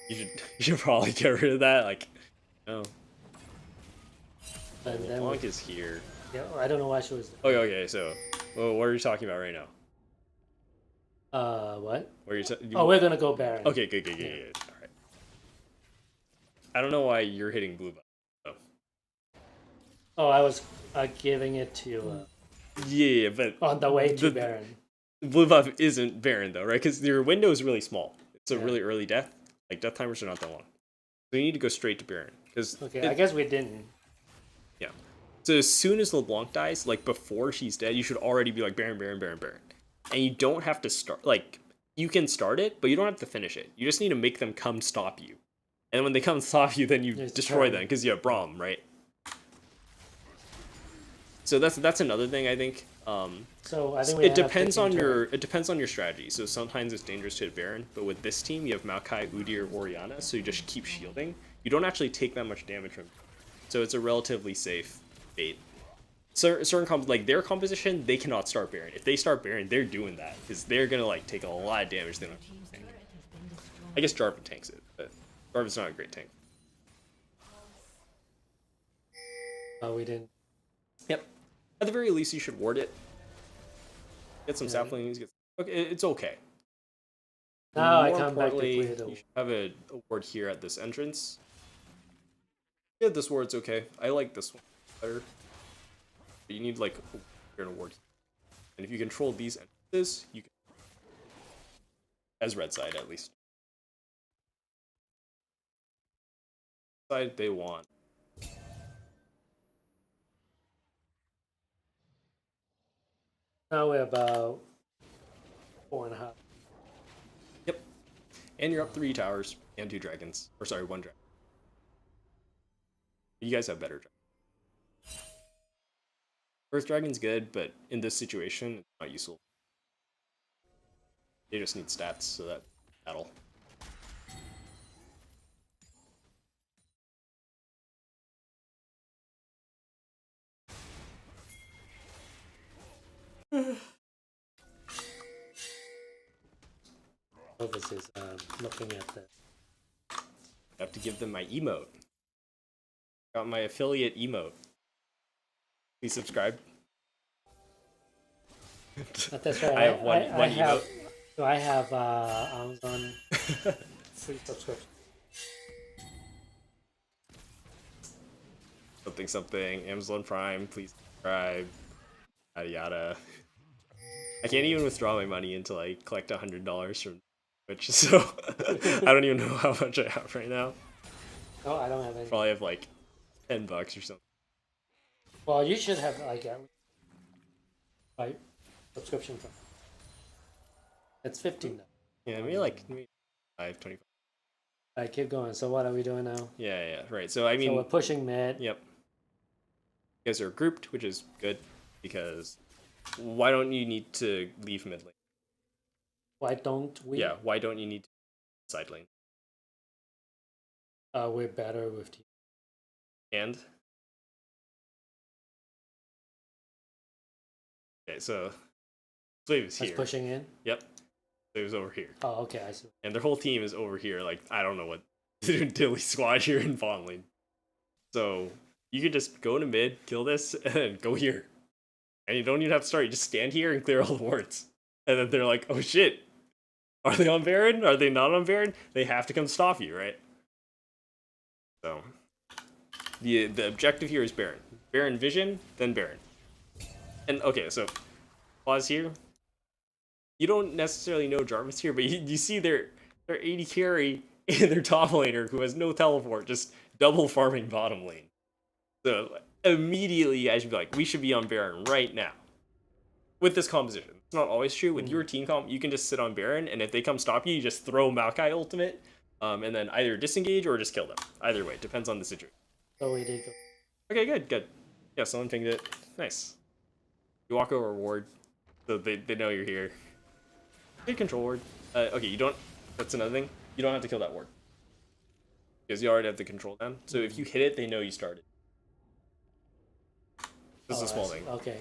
you should you should probably get rid of that. Like, no. And then LeBlanc is here. yeah, I don't know why she was there. Okay. So, well, what are you talking about right now? What? Where you? Oh, we're gonna go Baron. Okay, good. All right. I don't know why you're hitting blue button. Oh. Oh, I was giving it to Yeah, but on the way to Baron. blue buff isn't Baron though, right? Because your window is really small. It's a Yeah. really early death. Like death timers are not that long, so you need to go straight to Baron. Because Okay, I guess we didn't. yeah. So as soon as LeBlanc dies, like before she's dead, you should already be like Baron, and you don't have to start. Like you can start it, but you don't have to finish it. You just need to make them come stop you, and when they come stop you, then you There's destroy turn. them because you have Braum, right? So that's another thing I think. So I think we It end up depends on taking your strategy. So sometimes it's dangerous to hit Baron, but with this team you have Maokai, Udyr, Orianna, so you just keep shielding. You don't actually take that much damage from, so it's a relatively safe bait. So certain like their composition, they cannot start Baron. If they start Baron, they're doing that because they're gonna like take a lot of damage. They don't tank. I guess Jarvan tanks it, but Jarvan's not a great tank. we didn't. Yep. At the very least, you should ward it. Get some Yeah. saplings. Okay, it's okay. Now I More come back to importantly, clear the. you should have a ward here at this entrance. Yeah, this ward's okay. I like this one better. But you need like a ward. And if you control these entrances, you can, as red side at least. Side they want. Now we're about 4.5. Yep. And you're up 3 towers and 2 dragons. Or sorry, 1 dragon. You guys have better dragons. Earth Dragon's good, but in this situation, it's not useful. They just need stats, so that battle. Elvis is looking at the. I have to give them my emote. Got my affiliate emote. Please subscribe. That's right. I have one have, emote. So I have Amazon free subscription. Something. Amazon Prime. Please subscribe. Yada yada. I can't even withdraw my money until I collect $100 from Twitch, so I don't even know how much I have right now. No, I don't have any. Probably have like $10 or something. Well, you should have like a right subscription from. It's 15 now. Yeah, maybe like 25. Alright, keep going. So what are we doing now? Yeah, right. So I So we're mean, pushing mid. yep. You guys are grouped, which is good because why don't you need to leave mid lane? Why don't we? Yeah, why don't you need to side lane? We're better with team. And okay, so Slave is That's here. pushing in. Yep, Slave's over here, Oh, okay, I see. and their whole team is over here. Like I don't know what dilly squad here in bot lane. So you could just go to mid, kill this, and then go here. And you don't even have to start. You just stand here and clear all the wards. And then they're like, oh shit. Are they on Baron? Are they not on Baron? They have to come stop you, right? So the objective here is Baron. Baron vision, then Baron. And okay, so pause here. You don't necessarily know Jarvis here, but you see their 80 carry and their top laner who has no teleport, just double farming bottom lane. So immediately you guys should be like, we should be on Baron right now. With this composition. It's not always true. With your team comp, you can just sit on Baron, and if they come stop you, you just throw Maokai ultimate, and then either disengage or just kill them. Either way, depends on the situation. So we did go. Okay, good. Yeah, someone pinged it. Nice. You walk over ward, so they know you're here. Good control ward. Okay, you don't. That's another thing. You don't have to kill that ward. because you already have the control down. So if you hit it, they know you started. This is a small thing. Okay.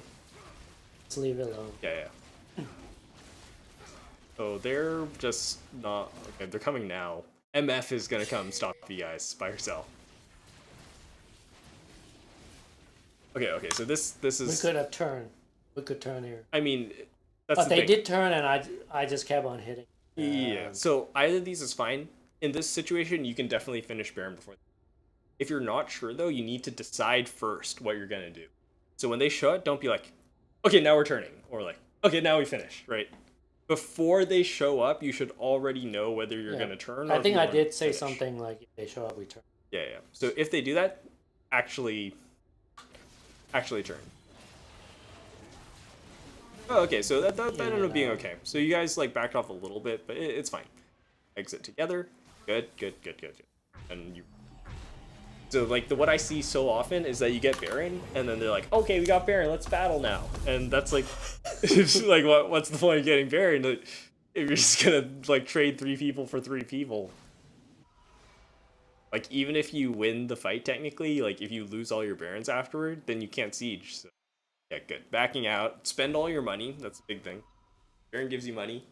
Let's leave it alone. Yeah. So they're just not okay. They're coming now. MF is gonna come stop you guys by herself. Okay. So this is. We could have turned. We could turn here. I mean, that's But the they thing. did turn, and I just kept on hitting. Yeah. So either of these is fine. In this situation, you can definitely finish Baron before. If you're not sure though, you need to decide first what you're gonna do. So when they show it, don't be like, okay, now we're turning, or like, okay, now we finish, right? Before they show up, you should already know whether you're gonna turn. Or I think I did say finish. something like, if they show up, we turn. Yeah. So if they do that, actually turn. Oh, okay. So that ended up being okay. So you guys like backed off a little bit, but it's fine. Exit together. Good. And you. So like what I see so often is that you get Baron, and then they're like, okay, we got Baron, let's battle now. And that's like, it's like what's the point of getting Baron if you're just gonna like trade 3 people for 3 people? Like even if you win the fight technically, like if you lose all your Barons afterward, then you can't siege. So yeah, good. Backing out, spend all your money. That's a big thing. Baron gives you money,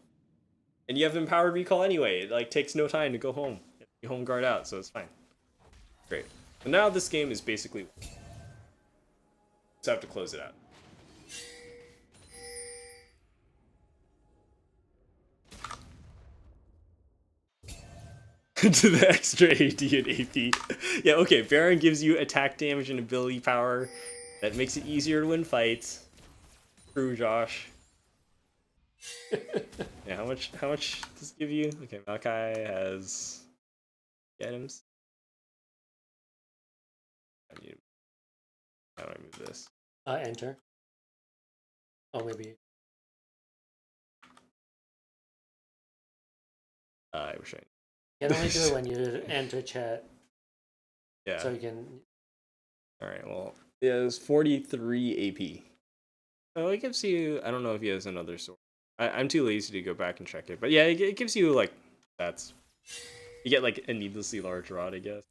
and you have empowered recall anyway. It like takes no time to go home. You home guard out, so it's fine. Great. So now this game is basically. Just have to close it out. To the extra AD and AP. Yeah, okay. Baron gives you attack damage and ability power. That makes it easier to win fights. True, Josh. Yeah, how much does it give you? Okay, Malachi has items. How do I move this? Enter. Oh, maybe. I wish I. You can only do it when you enter chat. Yeah. So you can. All right. Well, yeah, it's 43 AP. Oh, it gives you. I don't know if he has another sword. I'm too lazy to go back and check it, but yeah, it gives you like that's. You get like a needlessly large rod, I guess.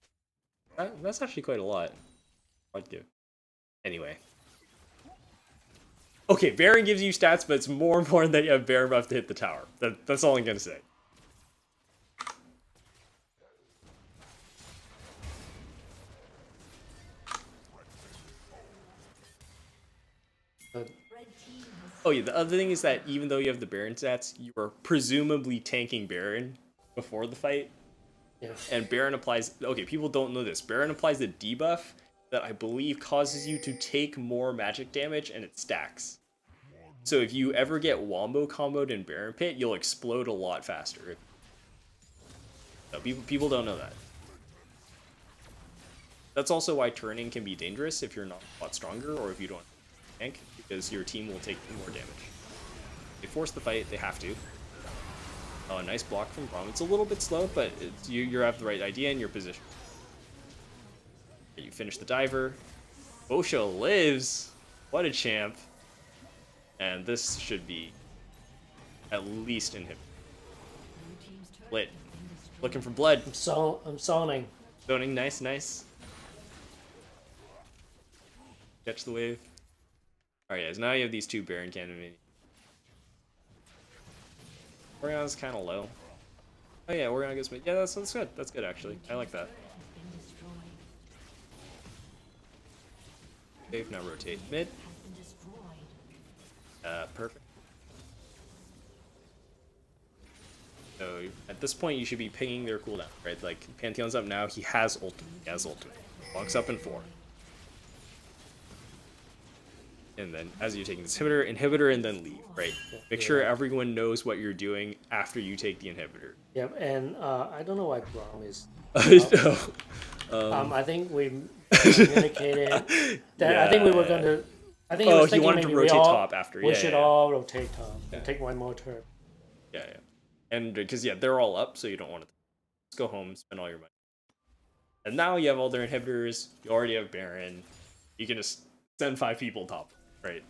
That's actually quite a lot. I'd give. Anyway. Okay, Baron gives you stats, but it's more important that you have Baron buff to hit the tower. That's all I'm gonna say. Oh yeah, the other thing is that even though you have the Baron stats, you are presumably tanking Baron before the fight. Yeah. And Baron applies. Okay, people don't know this. Baron applies a debuff that I believe causes you to take more magic damage, and it stacks. So if you ever get wombo comboed in Baron Pit, you'll explode a lot faster. No, people don't know that. That's also why turning can be dangerous if you're not a lot stronger or if you don't tank, because your team will take more damage. They force the fight, they have to. Oh, a nice block from Braum. It's a little bit slow, but you have the right idea in your position. You finish the diver. Osho lives. What a champ. And this should be at least in him. Lit. Looking for blood. I'm zoning. Zoning, nice. Catch the wave. Alright, guys, now you have these 2 Baron Cannon minis. Orion's kind of low. Oh yeah, Orion gets mid. Yeah, that's good. That's good, actually. I like that. Wave, now rotate mid. Perfect. So at this point, you should be pinging their cooldown, right? Like Pantheon's up now. He has ultimate. Walks up in 4. And then as you're taking this inhibitor, and then leave, right? Make sure everyone knows what you're doing after you take the inhibitor. Yep, and I don't know why Braum is. No. I think we communicated that. Yeah. I think we were going to. I think he was thinking wanted to rotate top after. We should all rotate top and take one more turn. Yeah. And because they're all up, so you don't want to just go home, spend all your money. And now you have all their inhibitors. You already have Baron. You can just send 5 people top, right?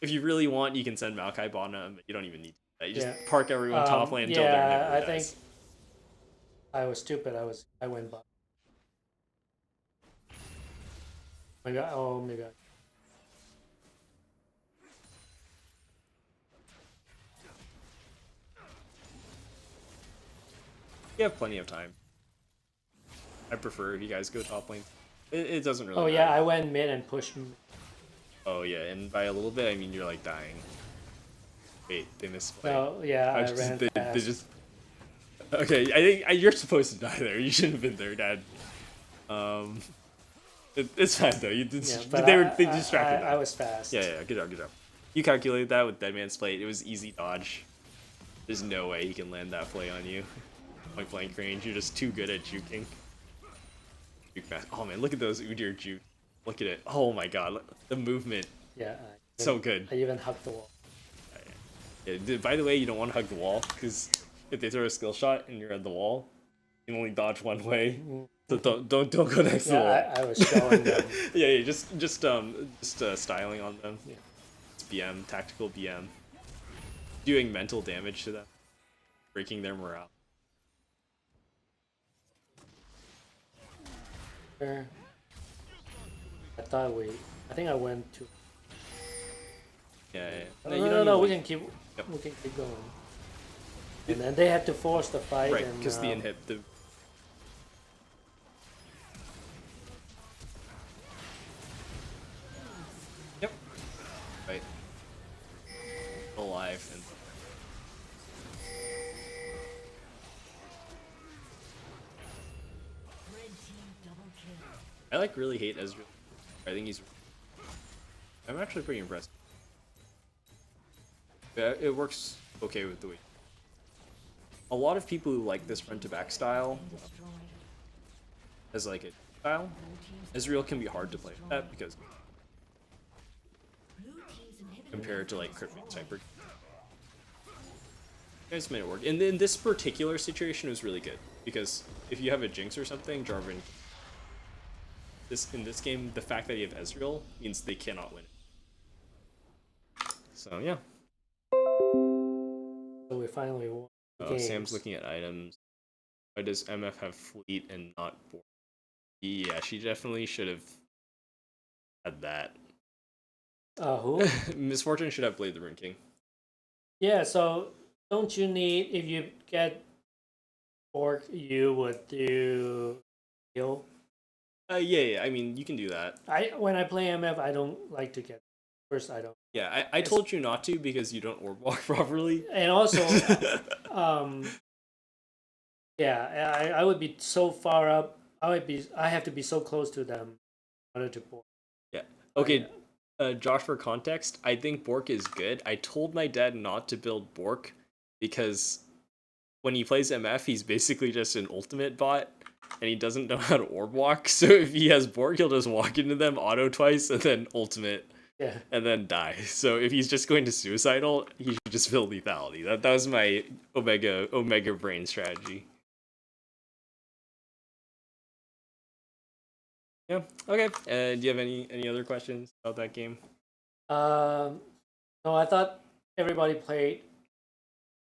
If you really want, you can send Maokai bottom, but you don't even need to. You just park everyone top lane until their inhibitor dies. I was stupid. I went by. Maybe maybe You have plenty of time. I prefer if you guys go top lane. It doesn't really oh matter. yeah, I went mid and pushed. Oh yeah, and by a little bit I mean you're like dying. Wait, they missed play. No, yeah, I ran They fast. just. Okay, I think you're supposed to die there. You shouldn't have been there, Dad. Um, it's fine though. Yeah, but They distracted I that. was fast. Yeah, yeah, good job, good job. You calculated that with Dead Man's Plate. It was easy dodge. There's no way he can land that play on you. Point blank range, you're just too good at juking. Juke fast. Oh man, look at those Udyr juke. Look at it. Oh my god, the movement. Yeah, So good. I even hugged the wall. Yeah, by the way, you don't want to hug the wall, because if they throw a skill shot and you're at the wall, you can only dodge one way. So don't go next to the Yeah, wall. I was showing them. Yeah, yeah, just styling on them. Yeah. It's BM, tactical BM. Doing mental damage to them, breaking their morale. There. I think I went to. Yeah, yeah. No, you no, don't no, need we to- can keep. Yep. We can keep going. And then they had to force the fight. Right, and, because the inhib. Yep. Right. Alive and. I like really hate Ezreal. I think he's. I'm actually pretty impressed. Yeah, it works okay with the way. A lot of people who like this front to back style as like a style, Ezreal can be hard to play with that because compared to like Crypt Sniper. You guys made it work. And in this particular situation, it was really good because if you have a Jinx or something, Jarvan. In this game, the fact that you have Ezreal means they cannot win. So yeah. So we finally won. Oh, Sam's looking at items. Why does MF have fleet and not board? Yeah, she definitely should have had that. Who? Misfortune should have played the Rune King. Yeah. So don't you need if you get orc, you would do heal. Yeah, I mean, you can do that. When I play MF, I don't like to get first. I don't. Yeah, I told you not to because you don't orb walk properly. And also, yeah, I would be so far up. I have to be so close to them in order to board. Yeah. Okay, Josh, for context, I think Bork is good. I told my dad not to build Bork because when he plays MF, he's basically just an ultimate bot, and he doesn't know how to orb walk. So if he has Bork, he'll just walk into them auto twice and then ultimate. Yeah. And then die. So if he's just going to suicidal, he should just build lethality. That was my Omega brain strategy. Yeah. Okay. Do you have any other questions about that game? No, I thought everybody played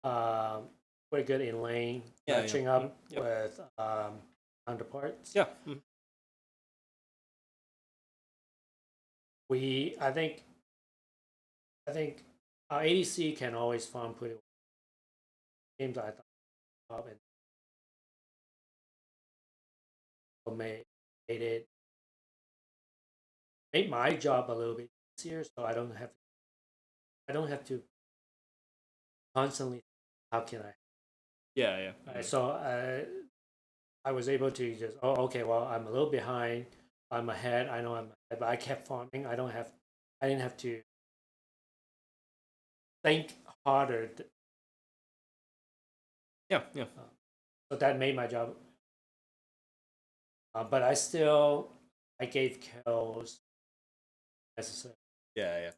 pretty good in lane, matching up with counterparts. Yeah. I think our ADC can always farm pretty well. Games I thought and made it made my job a little bit easier, so I don't have to constantly how can I. Yeah. So I was able to just okay, well I'm a little behind, I'm ahead. I know I'm ahead, but I kept farming. I didn't have to think harder. Yeah. So that made my job. But I gave kills necessary. Yeah.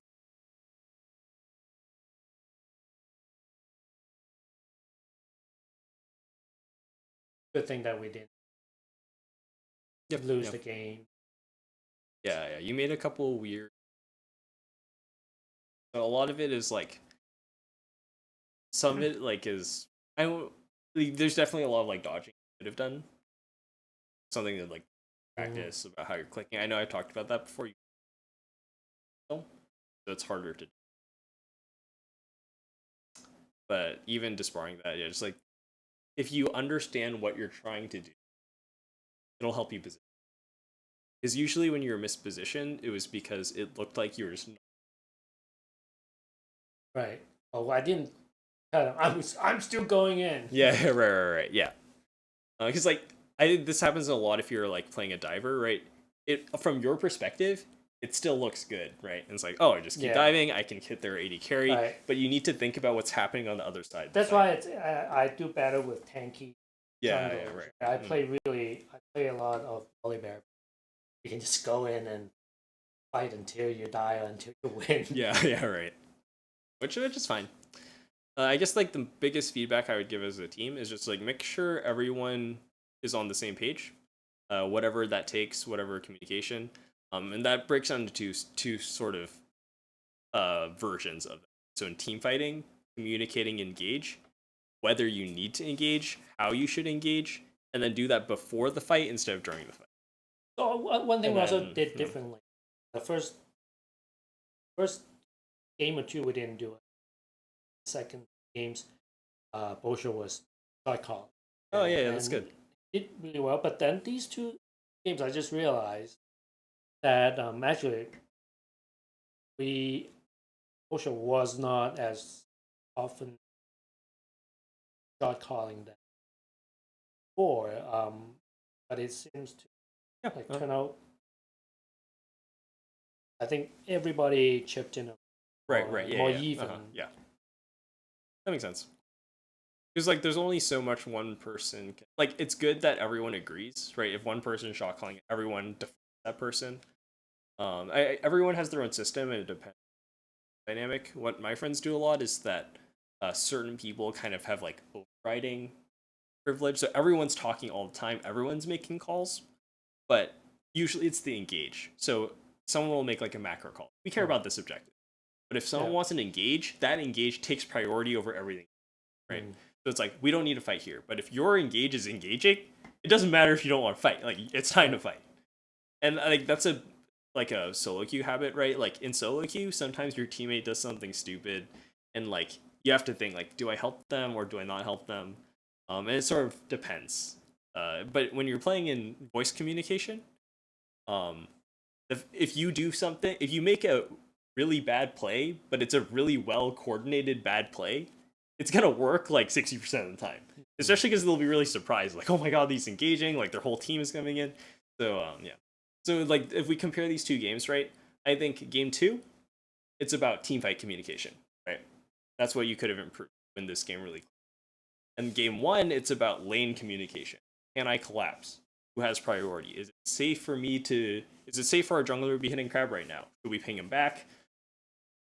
Good thing that we didn't lose the game. Yeah. You made a couple weird. A lot of it is like. Some of it like is there's definitely a lot of like dodging could have done. Something to like practice about how you're clicking. I know I talked about that before, so it's harder to. But even disbarring that, yeah, just like if you understand what you're trying to do, it'll help you position. Because usually when you're mispositioned, it was because it looked like you were just Right. Oh, I didn't tell him. I'm still going in. yeah, right, yeah. Because like this happens a lot if you're like playing a diver, right? It from your perspective, it still looks good, right? And it's like, oh, I just keep diving, I can hit their AD carry, Right. but you need to think about what's happening on the other side. That's why it's I do better with tanky jungles. Yeah, right. I play a lot of Volibear. You can just go in and fight until you die or until you win. Yeah, right. Which is fine. I guess like the biggest feedback I would give as a team is just like make sure everyone is on the same page, whatever that takes, whatever communication, and that breaks down into two sort of versions of it. So in team fighting, communicating, engage, whether you need to engage, how you should engage, and then do that before the fight instead of during the fight. So one thing we also did differently. The first game or two we didn't do it. Second games, Bosho was shot call. Oh yeah, that's good. Did really well, but then these two games, I just realized that actually Bosho was not as often shot calling that before, but it seems to turn out. I think everybody chipped in. Right, yeah, more yeah. even. Yeah, that makes sense. Because like, there's only so much one person can, like. It's good that everyone agrees, right? If one person is shot calling, everyone defends that person. Everyone has their own system, and it depends on the dynamic. What my friends do a lot is that certain people kind of have like overriding privilege, so everyone's talking all the time. Everyone's making calls, but usually it's the engage. So someone will make like a macro call. We care about this objective. But if someone wants to engage, that engage takes priority over everything, right? So it's like, we don't need to fight here. But if your engage is engaging, it doesn't matter if you don't want to fight. Like, it's time to fight. And like that's a solo queue habit, right? Like in solo queue, sometimes your teammate does something stupid, and like you have to think like, do I help them or do I not help them? And it sort of depends. But when you're playing in voice communication, if you do something, if you make a really bad play, but it's a really well coordinated bad play, it's gonna work like 60% of the time. Especially because they'll be really surprised, like, oh my god, these engaging, like their whole team is coming in. So yeah. So like if we compare these two games, right? I think game 2, it's about team fight communication, right? That's what you could have improved when this game really. And game 1, it's about lane communication. Can I collapse? Who has priority? Is it safe for our jungler to be hitting crab right now? Should we ping him back?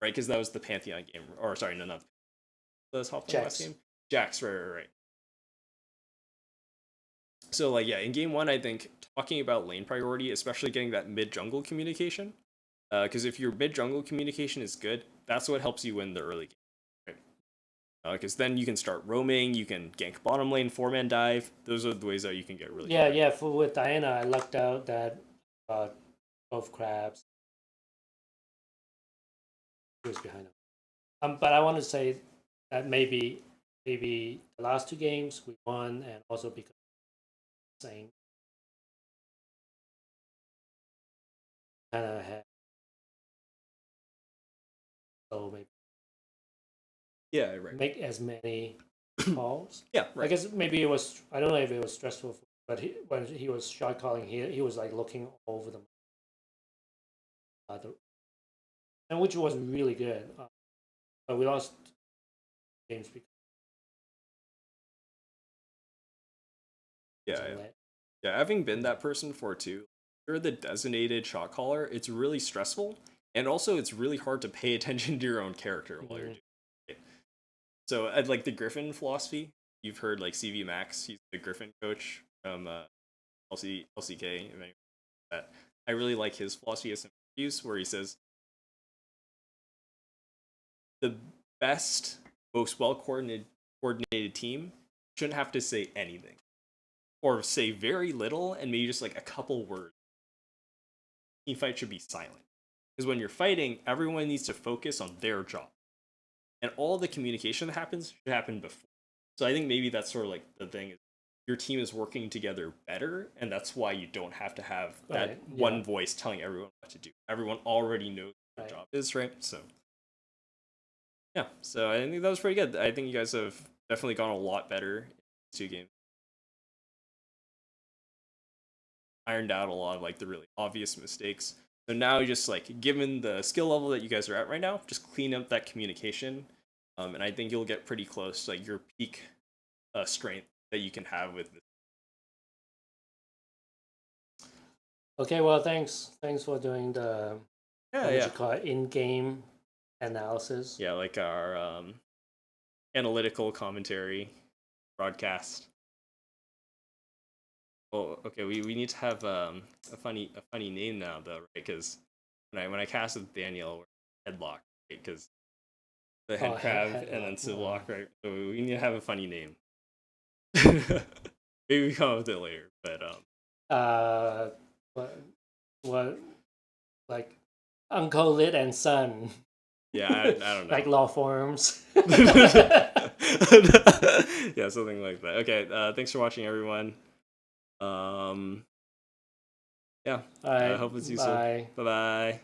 Right, because that was the Pantheon game. Or sorry, no, not the last game. Jax, right. So like yeah, in game 1, I think talking about lane priority, especially getting that mid jungle communication, because if your mid jungle communication is good, that's what helps you win the early game. Right? Because then you can start roaming, you can gank bottom lane, 4-man dive. Those are the ways that you can get really good. Yeah. With Diana, I lucked out that both crabs was behind him. But I want to say that maybe the last two games we won, and also because saying kind of had so maybe right. make as many calls. Yeah, right. I guess maybe it was, I don't know if it was stressful, but when he was shot calling, he was like looking over them, and which was really good. But we lost games because yeah. Having been that person before too, you're the designated shot caller. It's really stressful, and also it's really hard to pay attention to your own character while you're doing it. So I'd like the Griffin philosophy. You've heard like CV Max. He's the Griffin coach from LCK. That I really like his philosophy as some interviews where he says the best, most well coordinated team shouldn't have to say anything. or say very little and maybe just like a couple words. Team fight should be silent. Because when you're fighting, everyone needs to focus on their job. And all the communication that happens should happen before. So I think maybe that's sort of like the thing is your team is working together better, and that's why you don't have to have that one voice telling everyone what to do. Everyone already knows what their job is, right? So yeah, so I think that was pretty good. I think you guys have definitely gone a lot better in these 2 games. Ironed out a lot of like the really obvious mistakes. So now just like given the skill level that you guys are at right now, just clean up that communication, and I think you'll get pretty close to like your peak strength that you can have with this. Okay, well, thanks for doing the what Yeah, you call it, in-game analysis. yeah, like our analytical commentary broadcast. Oh, okay. We need to have a funny name now though, right? Because when I cast with Daniel, we're headlock, right? Because the head crab and then Sivlock, right? So we need to have a funny name. Maybe we come up with it later, but what like Uncle Lit and Son. Yeah, I don't know. Like law forms. Yeah, something like that. Okay, thanks for watching, everyone. Yeah, I hope it's useful. Bye. Bye bye.